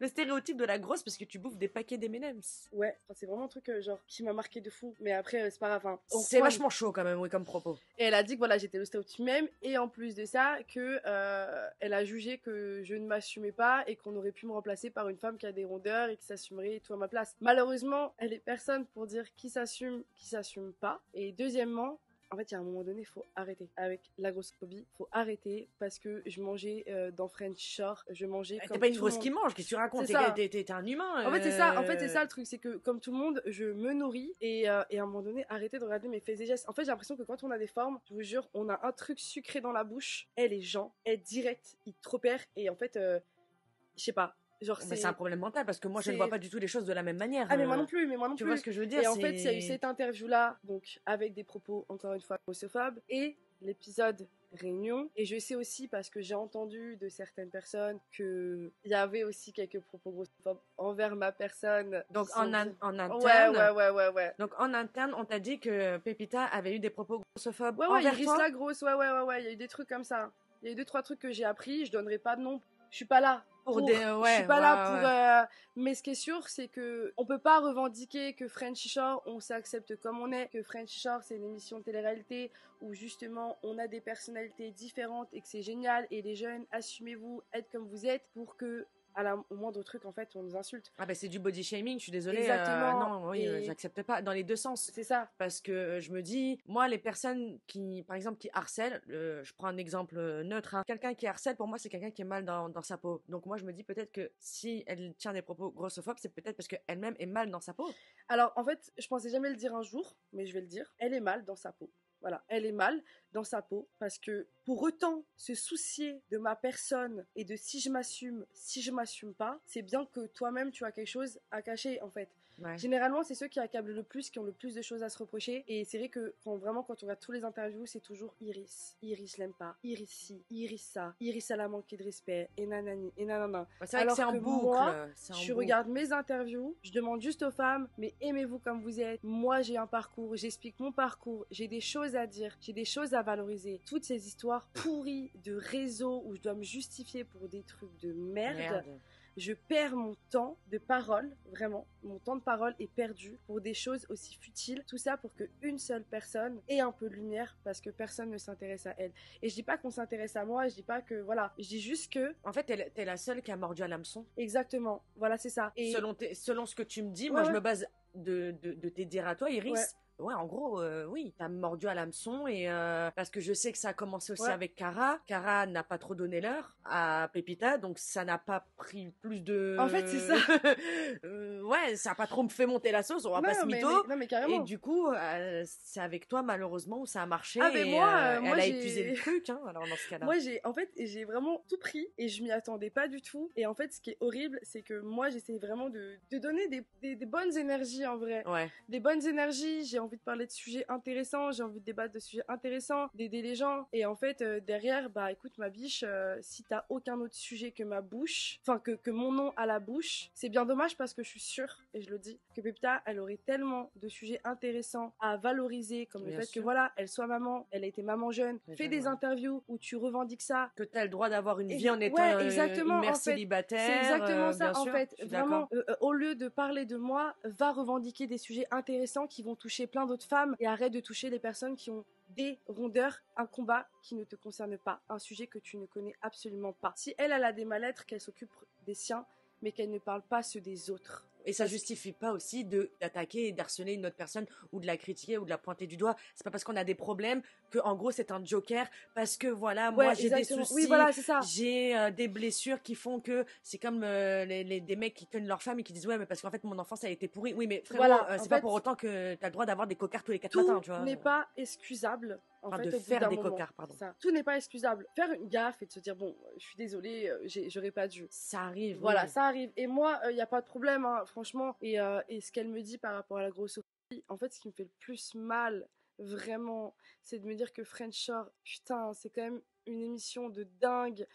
Le stéréotype de la grosse parce que tu bouffes des paquets d'M&M's. Ouais, enfin, c'est vraiment un truc genre qui m'a marqué de fou. Mais après, c'est pas grave. Hein. C'est vachement chaud quand même, oui, comme propos. Et elle a dit que voilà, j'étais le stéréotype même, et en plus de ça, que elle a jugé que je ne m'assumais pas et qu'on aurait pu me remplacer par une femme qui a des rondeurs et qui s'assumerait tout à ma place. Malheureusement, elle est personne pour dire qui s'assume pas. Et deuxièmement, en fait, il y a un moment donné, il faut arrêter avec la grossophobie. Faut arrêter parce que je mangeais dans French Shore, je mangeais comme t'es pas une tout grosse le monde. qui mange, qu'est-ce que tu racontes? T'es un humain. En fait, c'est ça. En fait, c'est ça le truc, c'est que comme tout le monde, je me nourris et à un moment donné, arrêtez de regarder mes faits et gestes. En fait, j'ai l'impression que quand on a des formes, je vous jure, on a un truc sucré dans la bouche. Et les gens, direct, ils te repèrent et en fait, je sais pas. Genre, c'est un problème mental parce que moi je ne vois pas du tout les choses de la même manière. Ah mais moi non plus, Tu vois ce que je veux dire? Et en fait, il y a eu cette interview là, donc avec des propos encore une fois grossophobes, et l'épisode réunion. Et je sais aussi parce que j'ai entendu de certaines personnes que il y avait aussi quelques propos grossophobes envers ma personne. Donc en interne. Ouais. Donc en interne, on t'a dit que Pépita avait eu des propos grossophobes ouais, envers Iris toi? la grosse, ouais, il y a eu des trucs comme ça. Il y a eu 2-3 trucs que j'ai appris, je donnerai pas de nom. Je suis pas là. Je suis pas là pour. Mais ce qui est sûr, c'est que on peut pas revendiquer que Frenchy Shore, on s'accepte comme on est, que Frenchy Shore c'est une émission de télé-réalité où justement on a des personnalités différentes et que c'est génial. Et les jeunes, assumez-vous, êtes comme vous êtes pour que au moindre truc en fait on nous insulte. Ah bah c'est du body shaming, je suis désolée. Exactement. Non, oui, j'accepte pas dans les deux sens. C'est ça. Parce que je me dis, moi les personnes qui, par exemple, qui harcèlent, je prends un exemple neutre, hein. Quelqu'un qui harcèle pour moi c'est quelqu'un qui est mal dans sa peau. Donc moi je me dis peut-être que si elle tient des propos grossophobes, c'est peut-être parce qu'elle-même est mal dans sa peau. Alors en fait, je pensais jamais le dire un jour, mais je vais le dire. Elle est mal dans sa peau. Voilà, elle est mal dans sa peau parce que pour autant se soucier de ma personne et de si je m'assume pas, c'est bien que toi-même tu as quelque chose à cacher en fait. Ouais. Généralement, c'est ceux qui accablent le plus, qui ont le plus de choses à se reprocher. Et c'est vrai que quand on regarde tous les interviews, c'est toujours Iris. Iris l'aime pas. Iris ci, Iris ça. Iris elle a manqué de respect. Et nanani, et nanana. Ouais, c'est vrai que c'est en boucle. Moi, je regarde mes interviews, je demande juste aux femmes, mais aimez-vous comme vous êtes. Moi, j'ai un parcours, j'explique mon parcours, j'ai des choses à dire, j'ai des choses à valoriser. Toutes ces histoires pourries de réseaux où je dois me justifier pour des trucs de merde. Je perds mon temps de parole, vraiment, mon temps de parole est perdu pour des choses aussi futiles, tout ça pour qu'une seule personne ait un peu de lumière parce que personne ne s'intéresse à elle. Et je dis pas qu'on s'intéresse à moi, je dis pas que, voilà, je dis juste que... En fait, t'es la seule qui a mordu à l'hameçon. Exactement, voilà, c'est ça. Et... Selon ce que tu me dis, moi je me base de tes dires à toi, Iris. Ouais, en gros, oui, t'as mordu à l'hameçon et parce que je sais que ça a commencé aussi avec Cara. Cara n'a pas trop donné l'heure à Pépita, donc ça n'a pas pris plus de... En fait, c'est ça. Ouais, ça a pas trop fait monter la sauce, on va pas se mytho. Non, mais carrément. Et du coup, c'est avec toi, malheureusement, où ça a marché. Ah, mais moi, elle a épuisé le truc, hein, alors dans ce cas-là. Moi, j'ai vraiment tout pris et je m'y attendais pas du tout. Et en fait, ce qui est horrible, c'est que moi, j'essaie vraiment de donner des bonnes énergies, en vrai. Ouais. Des bonnes énergies, j'ai envie de parler de sujets intéressants, j'ai envie de débattre de sujets intéressants, d'aider les gens. Et en fait, derrière, bah écoute ma biche, si t'as aucun autre sujet que ma bouche, enfin que mon nom à la bouche, c'est bien dommage parce que je suis sûre, et je le dis, que Pépita, elle aurait tellement de sujets intéressants à valoriser, comme le fait que voilà, elle soit maman, elle a été maman jeune, fais des interviews où tu revendiques ça. Que t'as le droit d'avoir une vie en étant une mère célibataire. C'est exactement ça, en fait. Vraiment, au lieu de parler de moi, va revendiquer des sujets intéressants qui vont toucher plein d'autres femmes et arrête de toucher les personnes qui ont des rondeurs, un combat qui ne te concerne pas, un sujet que tu ne connais absolument pas. Si elle a des mal-être, qu'elle s'occupe des siens, mais qu'elle ne parle pas ceux des autres. Et ça justifie pas aussi d'attaquer et d'harceler une autre personne ou de la critiquer ou de la pointer du doigt. C'est pas parce qu'on a des problèmes que en gros c'est un joker, parce que voilà, moi j'ai des soucis, oui, voilà, c'est ça. j'ai des blessures qui font que c'est comme des mecs qui connaissent leur femme et qui disent ouais mais parce qu'en fait mon enfance a été pourrie. Oui mais frérot, Voilà, c'est pas pour autant que t'as le droit d'avoir des cocards tous les 4 matins, tu vois. Tout n'est pas excusable. Enfin, fait, de au bout faire d'un des moment. cocards, pardon. Ça. Tout n'est pas excusable. Faire une gaffe et de se dire bon, je suis désolée, j'aurais pas dû. Ça arrive. Voilà, oui. ça arrive. Et moi, il n'y a pas de problème, hein, franchement. Et ce qu'elle me dit par rapport à la grossophobie, en fait, ce qui me fait le plus mal, vraiment, c'est de me dire que French Shore, putain, c'est quand même une émission de dingue,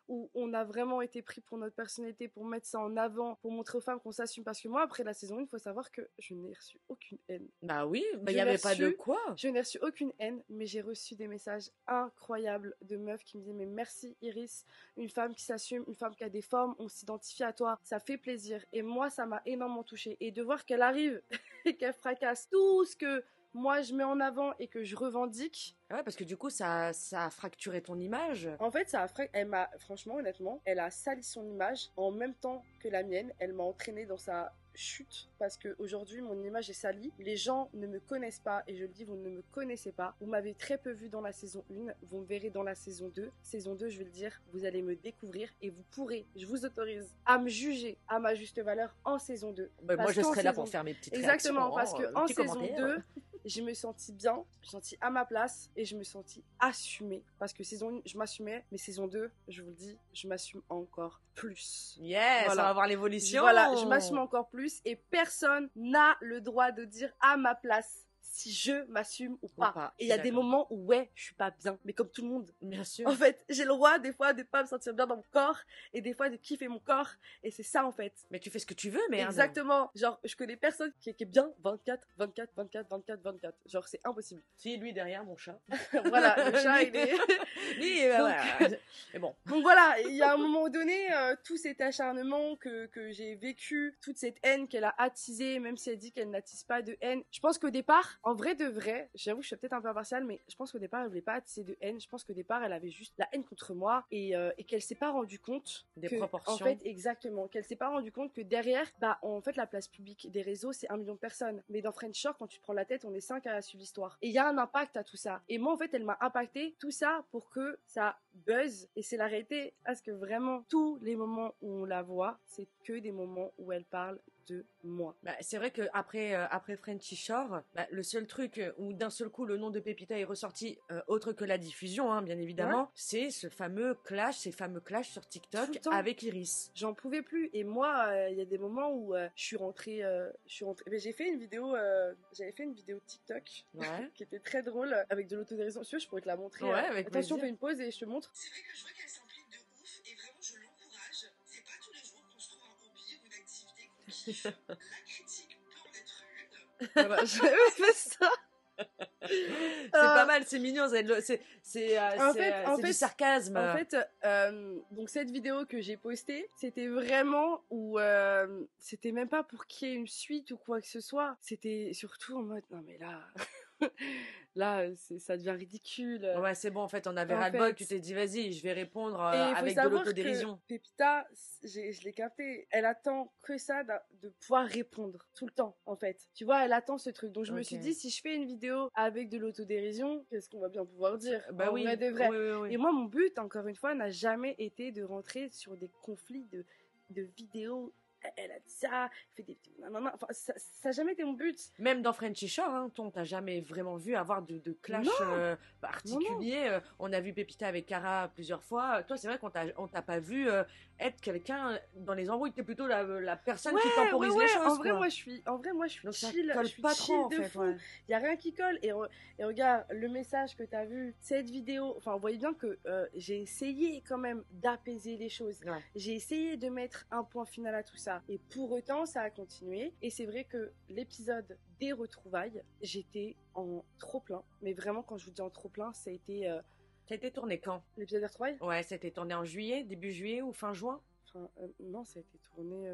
où on a vraiment été pris pour notre personnalité, pour mettre ça en avant, pour montrer aux femmes qu'on s'assume. Parce que moi, après la saison 1, il faut savoir que je n'ai reçu aucune haine. Bah oui, il n'y avait pas de quoi. Je n'ai reçu aucune haine, mais j'ai reçu des messages incroyables de meufs qui me disaient mais merci Iris, une femme qui s'assume, une femme qui a des formes, on s'identifie à toi, ça fait plaisir. Et moi, ça m'a énormément touchée. Et de voir qu'elle arrive et qu'elle fracasse tout ce que moi je mets en avant et que je revendique. Ah ouais, parce que du coup, ça a fracturé ton image. En fait, elle m'a, franchement, honnêtement, elle a sali son image en même temps que la mienne. Elle m'a entraînée dans sa chute parce que aujourd'hui mon image est salie. Les gens ne me connaissent pas et je le dis, vous ne me connaissez pas. Vous m'avez très peu vu dans la saison 1, vous me verrez dans la saison 2. Saison 2, je vais le dire, vous allez me découvrir et vous pourrez, je vous autorise à me juger à ma juste valeur en saison 2. Bah, moi je serai là pour faire mes petites Exactement, réactions. parce que en saison 2, je me sentis bien, je me sentis à ma place et je me sentis assumée. Parce que saison 1, je m'assumais, mais saison 2, je vous le dis, je m'assume encore plus. Yes, voilà. On va voir l'évolution. Voilà, je m'assume encore plus et personne n'a le droit de dire à ma place si je m'assume ou pas. Et il y a des moments où ouais, je suis pas bien, mais comme tout le monde. Bien sûr. En fait, j'ai le droit des fois de pas me sentir bien dans mon corps et des fois de kiffer mon corps et c'est ça en fait. Mais tu fais ce que tu veux, merde. Exactement. Genre, je connais personne qui est bien 24, 24, 24, 24, 24. Genre, c'est impossible. Si, lui derrière, mon chat. Voilà, le chat, il est... Lui, mais bon. Donc voilà, il y a un moment donné, tout cet acharnement que j'ai vécu, toute cette haine qu'elle a attisée, même si elle dit qu'elle n'attise pas de haine. Je pense qu'au départ, en vrai de vrai, j'avoue, je suis peut-être un peu impartiale, mais je pense qu'au départ, elle voulait pas attiser de haine. Je pense qu'au départ, elle avait juste la haine contre moi et qu'elle s'est pas rendu compte des que, proportions. En fait, exactement, qu'elle s'est pas rendu compte que derrière, bah, en fait, la place publique des réseaux, c'est 1 million de personnes. Mais dans French Shore, quand tu te prends la tête, on est 5 à suivre l'histoire. Et il y a un impact à tout ça. Et moi, en fait, elle m'a impacté tout ça pour que ça buzz. Et c'est la réalité, parce que vraiment, tous les moments où on la voit, c'est que des moments où elle parle de moi. Bah, c'est vrai que après Frenchy Shore, bah, le seul truc où d'un seul coup le nom de Pepita est ressorti, autre que la diffusion, hein, bien évidemment, c'est ces fameux clashs sur TikTok avec Iris. J'en pouvais plus. Et moi, il y a des moments où je suis rentrée. Mais j'ai fait une vidéo, j'avais fait une vidéo TikTok qui était très drôle avec de l'autodérision. Si tu veux, je pourrais te la montrer. Avec attention, plaisir. fais une pause et je te montre. C'est vrai que je vois qu'elle s'implique de ouf et vraiment je l'encourage. C'est pas tous les jours qu'on se trouve un hobby ou une activité qu'on kiffe. La critique peut en être une. Voilà, j'avais fait ça. C'est pas mal, c'est mignon, c'est du sarcasme. En fait, donc cette vidéo que j'ai postée, c'était vraiment où c'était même pas pour qu'il y ait une suite ou quoi que ce soit. C'était surtout en mode non mais là, ça devient ridicule. Ouais, c'est bon, en fait, on avait ras-le-bol, tu t'es dit, vas-y, je vais répondre avec de l'autodérision. Pepita, je l'ai capté, elle attend que ça de pouvoir répondre tout le temps, en fait. Tu vois, elle attend ce truc. Donc je me suis dit, si je fais une vidéo avec de l'autodérision, qu'est-ce qu'on va bien pouvoir dire? Bah oui, vrai de vrai. Oui. Et moi, mon but, encore une fois, n'a jamais été de rentrer sur des conflits de vidéos. Elle a dit ça, fait des nanana. Enfin, ça n'a jamais été mon but. Même dans Frenchy Shore, hein, on t'a jamais vraiment vu avoir de clash particulier. On a vu Pepita avec Cara plusieurs fois. Toi, c'est vrai qu'on t'a pas vu être quelqu'un dans les embrouilles. T'es plutôt la personne qui temporise les choses. En vrai, moi, je suis donc, chill. Je suis pas trop, chill de fou. Il y a rien qui colle. Et regarde, le message que t'as vu, cette vidéo. Enfin, vous voyez bien que j'ai essayé quand même d'apaiser les choses. Ouais. J'ai essayé de mettre un point final à tout ça. Et pour autant, ça a continué. Et c'est vrai que l'épisode des retrouvailles, j'étais en trop plein. Mais vraiment, quand je vous dis en trop plein, ça a été... Ça a été tourné quand? L'épisode des retrouvailles? Ouais, ça a été tourné en juillet, début juillet ou fin juin? Non, ça a été tourné.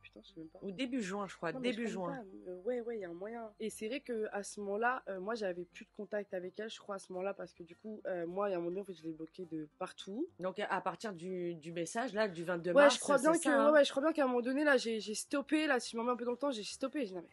Putain, je sais même pas. Ou début juin, je crois. Non, mais je Début crois juin. pas. Ouais, il y a un moyen. Et c'est vrai qu'à ce moment-là, moi, j'avais plus de contact avec elle, je crois, à ce moment-là, parce que du coup, moi, il y a un moment donné, en fait, je l'ai bloquée de partout. Donc, à partir du message, là, du 22 Ouais, mars, je crois bien c'est que, ça, hein. ouais, je crois bien qu'à un moment donné, là, j'ai stoppé, là, si je m'en mets un peu dans le temps, j'ai stoppé. J'ai dit, non, mais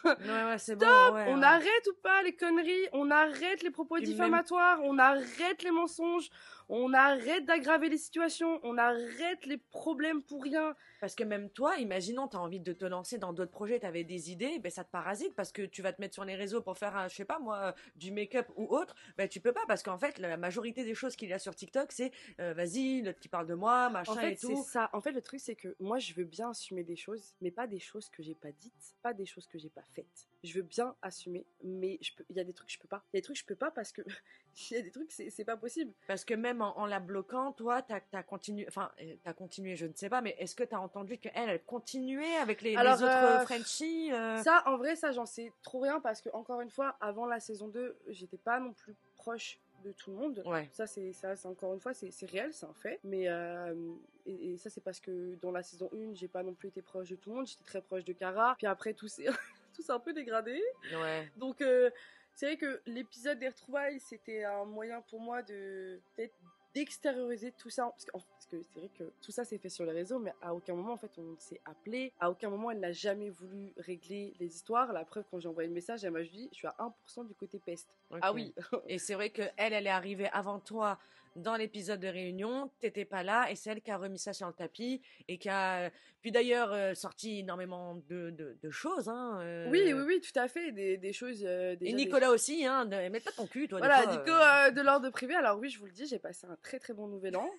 Ouais, c'est bon. Ouais, on ouais. arrête ou pas les conneries, on arrête les propos Puis diffamatoires, on arrête les mensonges, on arrête d'aggraver les situations, on arrête les problèmes pour rien. Parce que même toi, imaginons, tu as envie de te lancer dans d'autres projets, tu avais des idées, ben ça te parasite parce que tu vas te mettre sur les réseaux pour faire, je sais pas moi, du make-up ou autre, ben tu peux pas parce qu'en fait, la majorité des choses qu'il y a sur TikTok, c'est vas-y, l'autre qui parle de moi, machin En fait, et c'est tout. ça. En fait, le truc, c'est que moi, je veux bien assumer des choses, mais pas des choses que j'ai pas dites, pas des choses que j'ai pas faites. Je veux bien assumer, mais il y a des trucs que je peux pas. Il y a des trucs que je peux pas parce que il y a des trucs, c'est pas possible. Parce que même en la bloquant, toi, t'as continué, enfin, t'as continué, je ne sais pas, mais est-ce que t'as entendu qu'elle, elle continuait avec les Alors, autres Frenchies Ça, en vrai, ça, j'en sais trop rien parce que, encore une fois, avant la saison 2, j'étais pas non plus proche de tout le monde. Ouais. Ça, c'est encore une fois, c'est réel, c'est un fait. Mais, et ça, c'est parce que dans la saison 1, j'ai pas non plus été proche de tout le monde. J'étais très proche de Kara. Puis après, tout s'est tout s'est un peu dégradé. Ouais. Donc, c'est vrai que l'épisode des retrouvailles, c'était un moyen pour moi de peut-être d'extérioriser tout ça. Parce que c'est vrai que tout ça s'est fait sur les réseaux, mais à aucun moment, en fait, on s'est appelé. À aucun moment, elle n'a jamais voulu régler les histoires. La preuve, quand j'ai envoyé le message, elle m'a dit, je suis à 1% du côté peste. Ok. Ah oui. Et c'est vrai que elle est arrivée avant toi dans l'épisode de réunion, t'étais pas là, et c'est elle qui a remis ça sur le tapis, et qui a, puis d'ailleurs, sorti énormément de choses, hein. Oui, tout à fait. Des choses. Et Déjà Nicolas aussi, hein, mets pas ton cul, toi, des Voilà, fois, Nico de l'ordre privé. Alors oui, je vous le dis, j'ai passé un très très bon nouvel an.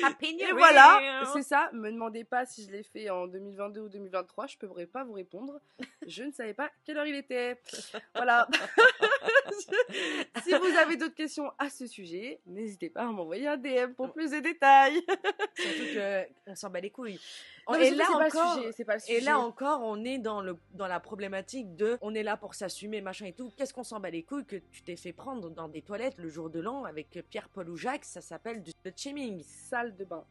Happy New Et Year. voilà, c'est ça. Me demandez pas si je l'ai fait en 2022 ou 2023, je pourrais pas vous répondre. Je ne savais pas quelle heure il était. Voilà. Si vous avez d'autres questions à ce sujet, n'hésitez pas à m'envoyer un DM pour plus de détails. Surtout qu'on s'en bat les couilles. Non, mais Et là surtout, encore, c'est pas le sujet. et là encore, on est dans la problématique de, on est là pour s'assumer, machin et tout. Qu'est-ce qu'on s'en bat les couilles que tu t'es fait prendre dans des toilettes le jour de l'an avec Pierre, Paul ou Jacques, ça s'appelle du shaming. Salle de bain.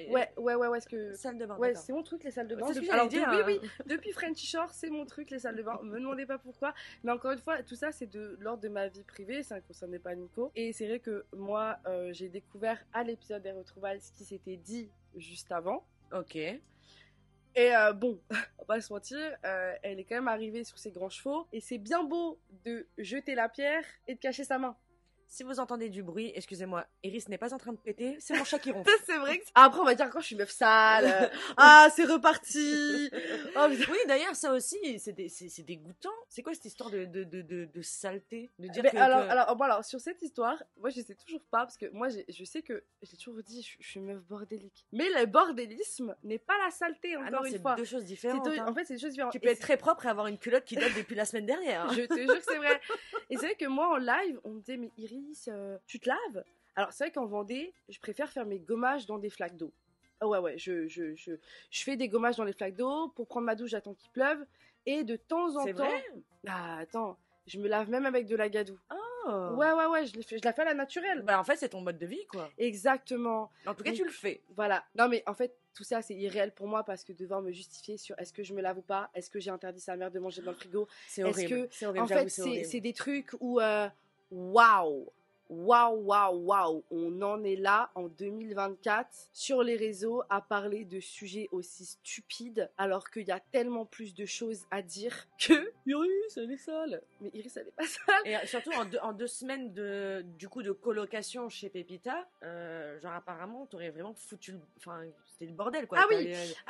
Ouais, est-ce que salle de bain. ouais, d'accord. c'est mon truc les salles de bain. C'est ce que Alors j'allais dire, oui, depuis Frenchy Shore, c'est mon truc les salles de bain. Me demandez pas pourquoi, mais encore une fois, tout ça c'est de l'ordre de ma vie privée, ça ne concernait pas Nico. Et c'est vrai que moi, j'ai découvert à l'épisode des retrouvailles ce qui s'était dit juste avant. Ok. Et bon, on va pas se mentir, elle est quand même arrivée sur ses grands chevaux. Et c'est bien beau de jeter la pierre et de cacher sa main. Si vous entendez du bruit, excusez-moi, Iris n'est pas en train de péter, c'est mon chat qui ronfle. C'est vrai que... Après, on va dire quand je suis meuf sale. Ah, c'est reparti. Oh, oui, d'ailleurs, ça aussi, c'est dégoûtant. C'est quoi cette histoire de saleté, de dire que, alors, sur cette histoire, moi, je sais toujours pas, parce que moi, je sais que, j'ai toujours dit, je suis une meuf bordélique. Mais le bordélisme n'est pas la saleté, encore une fois. C'est deux choses différentes. En fait, c'est deux choses différentes. Tu peux être très propre et avoir une culotte qui date depuis la semaine dernière. Je te jure que c'est vrai. Et c'est vrai que moi, en live, on me disait, mais Iris, tu te laves? Alors, c'est vrai qu'en Vendée, je préfère faire mes gommages dans des flaques d'eau. Ah ouais, je fais des gommages dans les flaques d'eau. Pour prendre ma douche, j'attends qu'il pleuve. Et de temps en temps... C'est vrai? Ah, attends, je me lave même avec de la gadoue. Oh. Ouais, je la fais à la naturelle. Bah, en fait, c'est ton mode de vie, quoi. Exactement. En tout cas, Donc, tu le fais. Voilà. Non, mais en fait, tout ça, c'est irréel pour moi parce que devoir me justifier sur est-ce que je me lave ou pas, est-ce que j'ai interdit sa mère de manger dans le frigo. C'est horrible. Est-ce que, c'est horrible. en fait, c'est des trucs où, waouh, on en est là en 2024 sur les réseaux à parler de sujets aussi stupides alors qu'il y a tellement plus de choses à dire que Iris, elle est sale. Mais Iris, elle est pas sale. Et surtout en 2 semaines de colocation chez Pépita, genre apparemment t'aurais vraiment foutu, enfin c'était le bordel quoi. Ah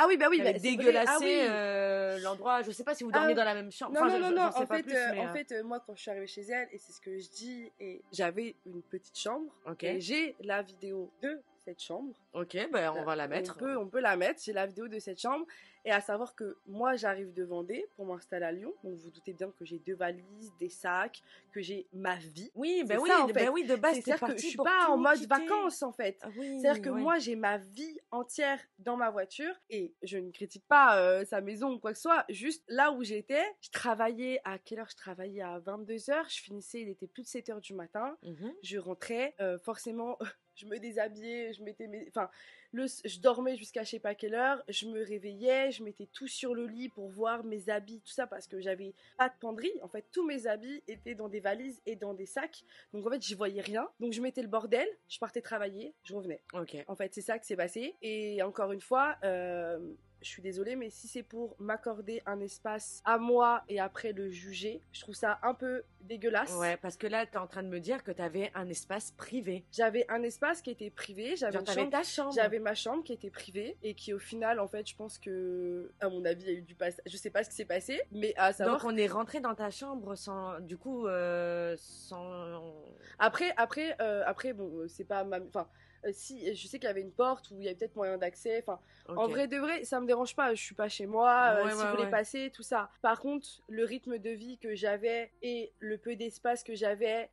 oui, bah oui, t'avais bah, dégueulassé vrai. l'endroit. Je sais pas si vous dormiez dans la même chambre. Non, enfin, non. Je sais pas plus, mais, En fait, moi quand je suis arrivée chez elle, et c'est ce que je dis, et j'avais une petite chambre. Ok. Et j'ai la vidéo de cette chambre. Ok, ben on va la mettre. On peut la mettre. J'ai la vidéo de cette chambre. Et à savoir que moi, j'arrive de Vendée pour m'installer à Lyon. Donc, vous doutez bien que j'ai 2 valises, des sacs, que j'ai ma vie. Oui, C'est oui, ça, en fait. oui, de base, t'es C'est-à-dire que je partie suis pour pas en tout mode quitter. vacances, en fait. Ah oui, C'est-à-dire que ouais. moi, j'ai ma vie entière dans ma voiture et je ne critique pas sa maison ou quoi que ce soit. Juste là où j'étais, je travaillais à quelle heure? Je travaillais à 22h. Je finissais, il était plus de 7h du matin. Je rentrais, forcément, je me déshabillais, je mettais mes... Enfin, je dormais jusqu'à je sais pas quelle heure, je me réveillais, je mettais tout sur le lit pour voir mes habits, tout ça, parce que j'avais pas de penderie. En fait, tous mes habits étaient dans des valises et dans des sacs. Donc en fait, j'y voyais rien. Donc je mettais le bordel, je partais travailler, je revenais. Ok. En fait, c'est ça qui s'est passé. Et encore une fois, je suis désolée, mais si c'est pour m'accorder un espace à moi et après le juger, je trouve ça un peu dégueulasse. Ouais, parce que là, t'es en train de me dire que t'avais un espace privé. J'avais un espace qui était privé, j'avais une chambre, ta chambre. j'avais ma chambre qui était privée et qui au final, en fait, je pense que, à mon avis, il y a eu du passage. Je sais pas ce qui s'est passé, mais à savoir. Donc on est rentré dans ta chambre sans, du coup, sans. Après, bon, c'est pas ma, enfin. Si, je sais qu'il y avait une porte où il y avait peut-être moyen d'accès. Enfin, Ok. en vrai de vrai, ça me dérange pas. Je suis pas chez moi. Ouais, Si ouais, vous voulez ouais. passer, tout ça. Par contre, le rythme de vie que j'avais et le peu d'espace que j'avais,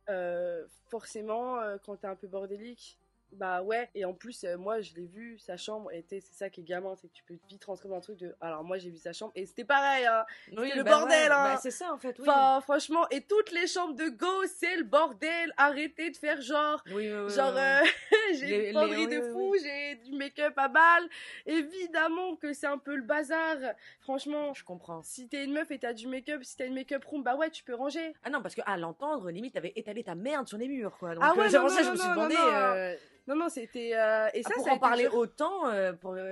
forcément, quand t'es un peu bordélique. Bah ouais, et en plus, moi je l'ai vu, sa chambre était, c'est ça qui est gamin, c'est que tu peux vite rentrer dans un truc de. Alors moi j'ai vu sa chambre et c'était pareil, hein, Oui, c'était le bah bordel, ouais, hein. bah c'est ça en fait, oui. Enfin, franchement, et toutes les chambres de go, c'est le bordel, arrêtez de faire genre. Oui, oui, oui, Genre, oui. j'ai une penderie de oui, fou, j'ai du make-up à balles. Évidemment que c'est un peu le bazar. Franchement, Je comprends. si t'es une meuf et t'as du make-up, si t'as une make-up room, bah ouais, tu peux ranger. Ah non, parce qu'à l'entendre, limite, t'avais étalé ta merde sur les murs, quoi. Donc, Ah ouais, c'est non, pour ça que non, je me suis non, non, demandé. non. Non, c'était. Et ça, pour ça a en été parler dur. autant,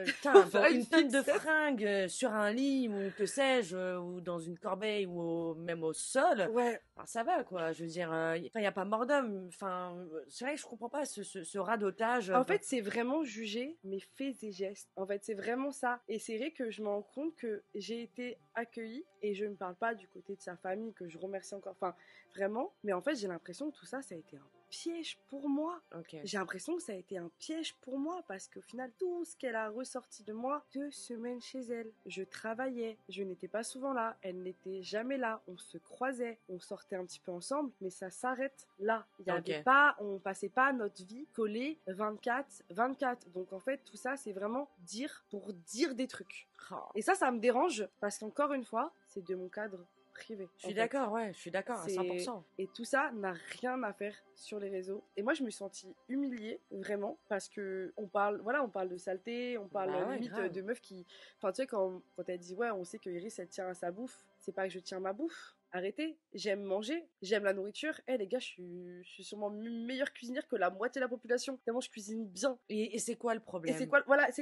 putain, Pour pour faire une une tonne de fixette. fringues sur un lit ou que sais-je, ou dans une corbeille ou même au sol, Ouais. enfin, ça va quoi. Je veux dire, il n'y a pas mort d'homme. Enfin, c'est vrai que je comprends pas ce radotage. En fait, c'est vraiment juger mes faits et gestes. En fait, c'est vraiment ça. Et c'est vrai que je me rends compte que j'ai été accueillie, et je ne parle pas du côté de sa famille, que je remercie encore. Enfin, vraiment. Mais en fait, j'ai l'impression que tout ça, ça a été un piège pour moi. Ok. J'ai l'impression que ça a été un piège pour moi parce qu'au final, tout ce qu'elle a ressorti de moi, 2 semaines chez elle. Je travaillais, je n'étais pas souvent là, elle n'était jamais là, on se croisait, on sortait un petit peu ensemble, mais ça s'arrête là. Il y avait Ok. pas, on passait pas notre vie collée 24/24. Donc en fait, tout ça, c'est vraiment dire pour dire des trucs. Oh. Et ça me dérange parce qu'encore une fois, c'est de mon cadre privé. Je suis d'accord, ouais, je suis d'accord à C'est- 100%. Et tout ça n'a rien à faire sur les réseaux. Et moi, je me suis sentie humiliée, vraiment, parce que on parle de saleté, on parle Bah ouais, limite grave. de meufs qui... Enfin, tu sais, quand elle dit, ouais, on sait que Iris, elle tient à sa bouffe, c'est pas que je tiens ma bouffe. Arrêtez, j'aime manger, j'aime la nourriture. Les gars, je suis sûrement meilleure cuisinière que la moitié de la population. Tellement je cuisine bien. Et c'est quoi le Et problème? c'est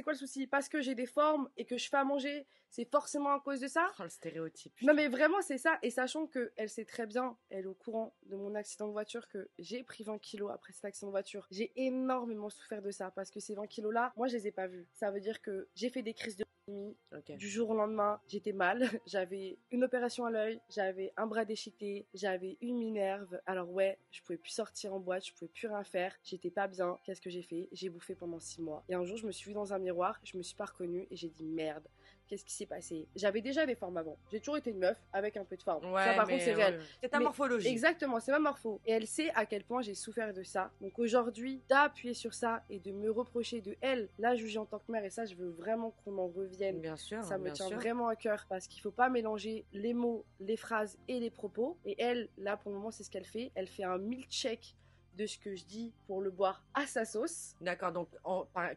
quoi le souci? Parce que j'ai des formes et que je fais à manger, c'est forcément à cause de ça? Oh, le stéréotype. Non putain. mais vraiment c'est ça, et sachant que elle sait très bien, elle est au courant de mon accident de voiture, que j'ai pris 20 kilos après cet accident de voiture. J'ai énormément souffert de ça parce que ces 20 kilos là, moi je les ai pas vus. Ça veut dire que j'ai fait des crises de boulimie. Ok. Du jour au lendemain, j'étais mal, j'avais une opération à l'œil, j'avais un bras déchiqueté, j'avais une minerve. Alors ouais, je pouvais plus sortir en boîte, je pouvais plus rien faire, j'étais pas bien. Qu'est-ce que j'ai fait? J'ai bouffé pendant 6 mois. Et un jour, je me suis vue dans un miroir, je me suis pas reconnue et j'ai dit merde. Qu'est-ce qui s'est passé? J'avais déjà des formes avant. J'ai toujours été une meuf avec un peu de forme. Ouais, ça, par mais contre, c'est réel. ouais. C'est ta Mais- morphologie. Exactement, c'est ma morpho. Et elle sait à quel point j'ai souffert de ça. Donc aujourd'hui, d'appuyer sur ça et de me reprocher de elle, la juger en tant que mère, et ça, je veux vraiment qu'on en revienne. Bien sûr. Ça me bien tient sûr. vraiment à cœur parce qu'il faut pas mélanger les mots, les phrases et les propos. Et elle, là, pour le moment, c'est ce qu'elle fait. Elle fait un milkshake de ce que je dis pour le boire à sa sauce. D'accord, donc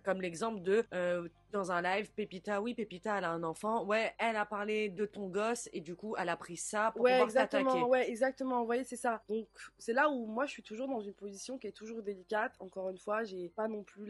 comme l'exemple de dans un live, Pépita, oui, Pépita, elle a un enfant, ouais, elle a parlé de ton gosse et du coup, elle a pris ça pour pouvoir t'attaquer. Ouais, exactement. Vous voyez, c'est ça. Donc, c'est là où moi, je suis toujours dans une position qui est toujours délicate. Encore une fois, j'ai pas non plus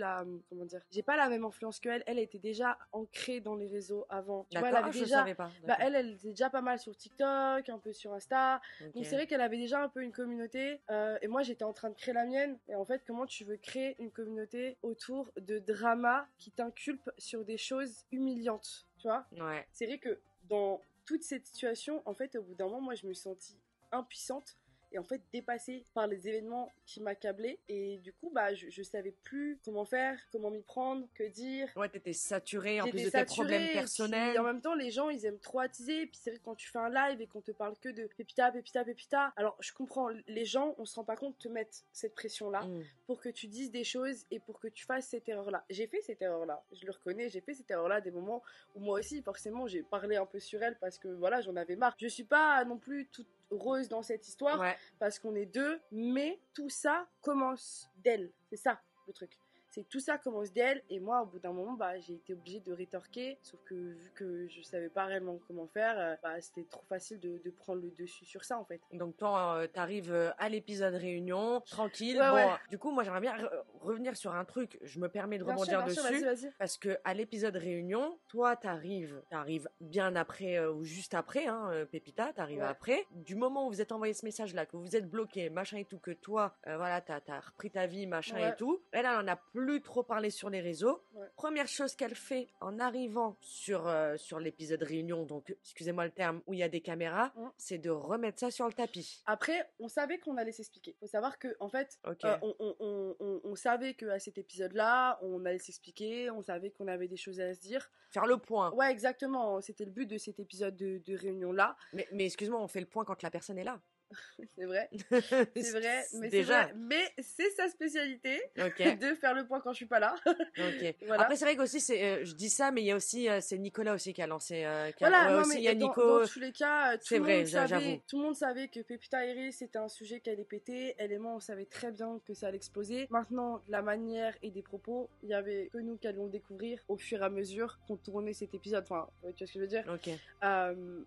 comment dire, j'ai pas la même influence qu'elle. Elle était déjà ancrée dans les réseaux avant. Tu vois, elle D'accord, avait je déjà, savais pas. bah, D'accord. elle était déjà pas mal sur TikTok, un peu sur Insta. Ok. Donc, c'est vrai qu'elle avait déjà un peu une communauté. Et moi, j'étais en train de créer la mienne. Et en fait, comment tu veux créer une communauté autour de drama qui t'inculpe sur des choses humiliantes, tu vois? Ouais. C'est vrai que dans toute cette situation, en fait, au bout d'un moment, moi, je me sentis impuissante et en fait dépassée par les événements qui m'accablaient. Et du coup, bah, je savais plus comment faire, comment m'y prendre, que dire. Ouais, t'étais saturée en plus J'étais de tes saturée, problèmes et puis, personnels. en même temps, les gens, ils aiment trop attiser. Et puis c'est vrai que quand tu fais un live et qu'on te parle que de Pépita, Pépita, Pépita, alors je comprends, les gens, on se rend pas compte, te mettent cette pression-là pour que tu dises des choses et pour que tu fasses cette erreur-là. J'ai fait cette erreur-là, je le reconnais, j'ai fait cette erreur-là des moments où moi aussi, forcément, j'ai parlé un peu sur elle parce que voilà, j'en avais marre. Je suis pas non plus toute heureuse dans cette histoire parce qu'on est deux, mais tout ça commence d'elle. C'est ça le truc. C'est que tout ça commence d'elle, et moi, au bout d'un moment, bah, j'ai été obligée de rétorquer, sauf que vu que je savais pas réellement comment faire, bah, c'était trop facile de prendre le dessus sur ça, en fait. Donc toi, t'arrives à l'épisode réunion, tranquille. Ouais, bon, ouais. Du coup, moi, j'aimerais bien revenir sur un truc. Je me permets de Bien sûr, rebondir bien sûr, dessus. vas-y. Parce que à l'épisode réunion, toi, t'arrives bien après ou juste après, hein, Pépita, t'arrives après. Du moment où vous êtes envoyé ce message-là, que vous êtes bloqué, machin et tout, que toi, voilà, t'as repris ta vie, machin et tout. Elle en a plus trop parlé sur les réseaux. Première chose qu'elle fait en arrivant sur l'épisode réunion, donc excusez-moi le terme, où il y a des caméras, c'est de remettre ça sur le tapis. Après, on savait qu'on allait s'expliquer. Faut savoir que, en fait, on savait qu'à cet épisode-là, on allait s'expliquer, on savait qu'on avait des choses à se dire. Faire le point. Ouais, exactement. C'était le but de cet épisode de réunion-là. Mais excuse-moi, on fait le point quand la personne est là. C'est vrai, c'est vrai, mais déjà. c'est vrai, mais c'est sa spécialité de faire le point quand je suis pas là. Voilà. Après c'est vrai qu'aussi je dis ça, mais il y a aussi c'est Nicolas aussi qui a lancé. Mais il y a dans tous les cas, tout le monde savait que Pépita Iris c'était un sujet qui allait péter. Elle et moi on savait très bien que ça allait exploser. Maintenant, la manière et des propos, il y avait que nous qui allions le découvrir au fur et à mesure qu'on tournait cet épisode. Enfin, tu vois ce que je veux dire?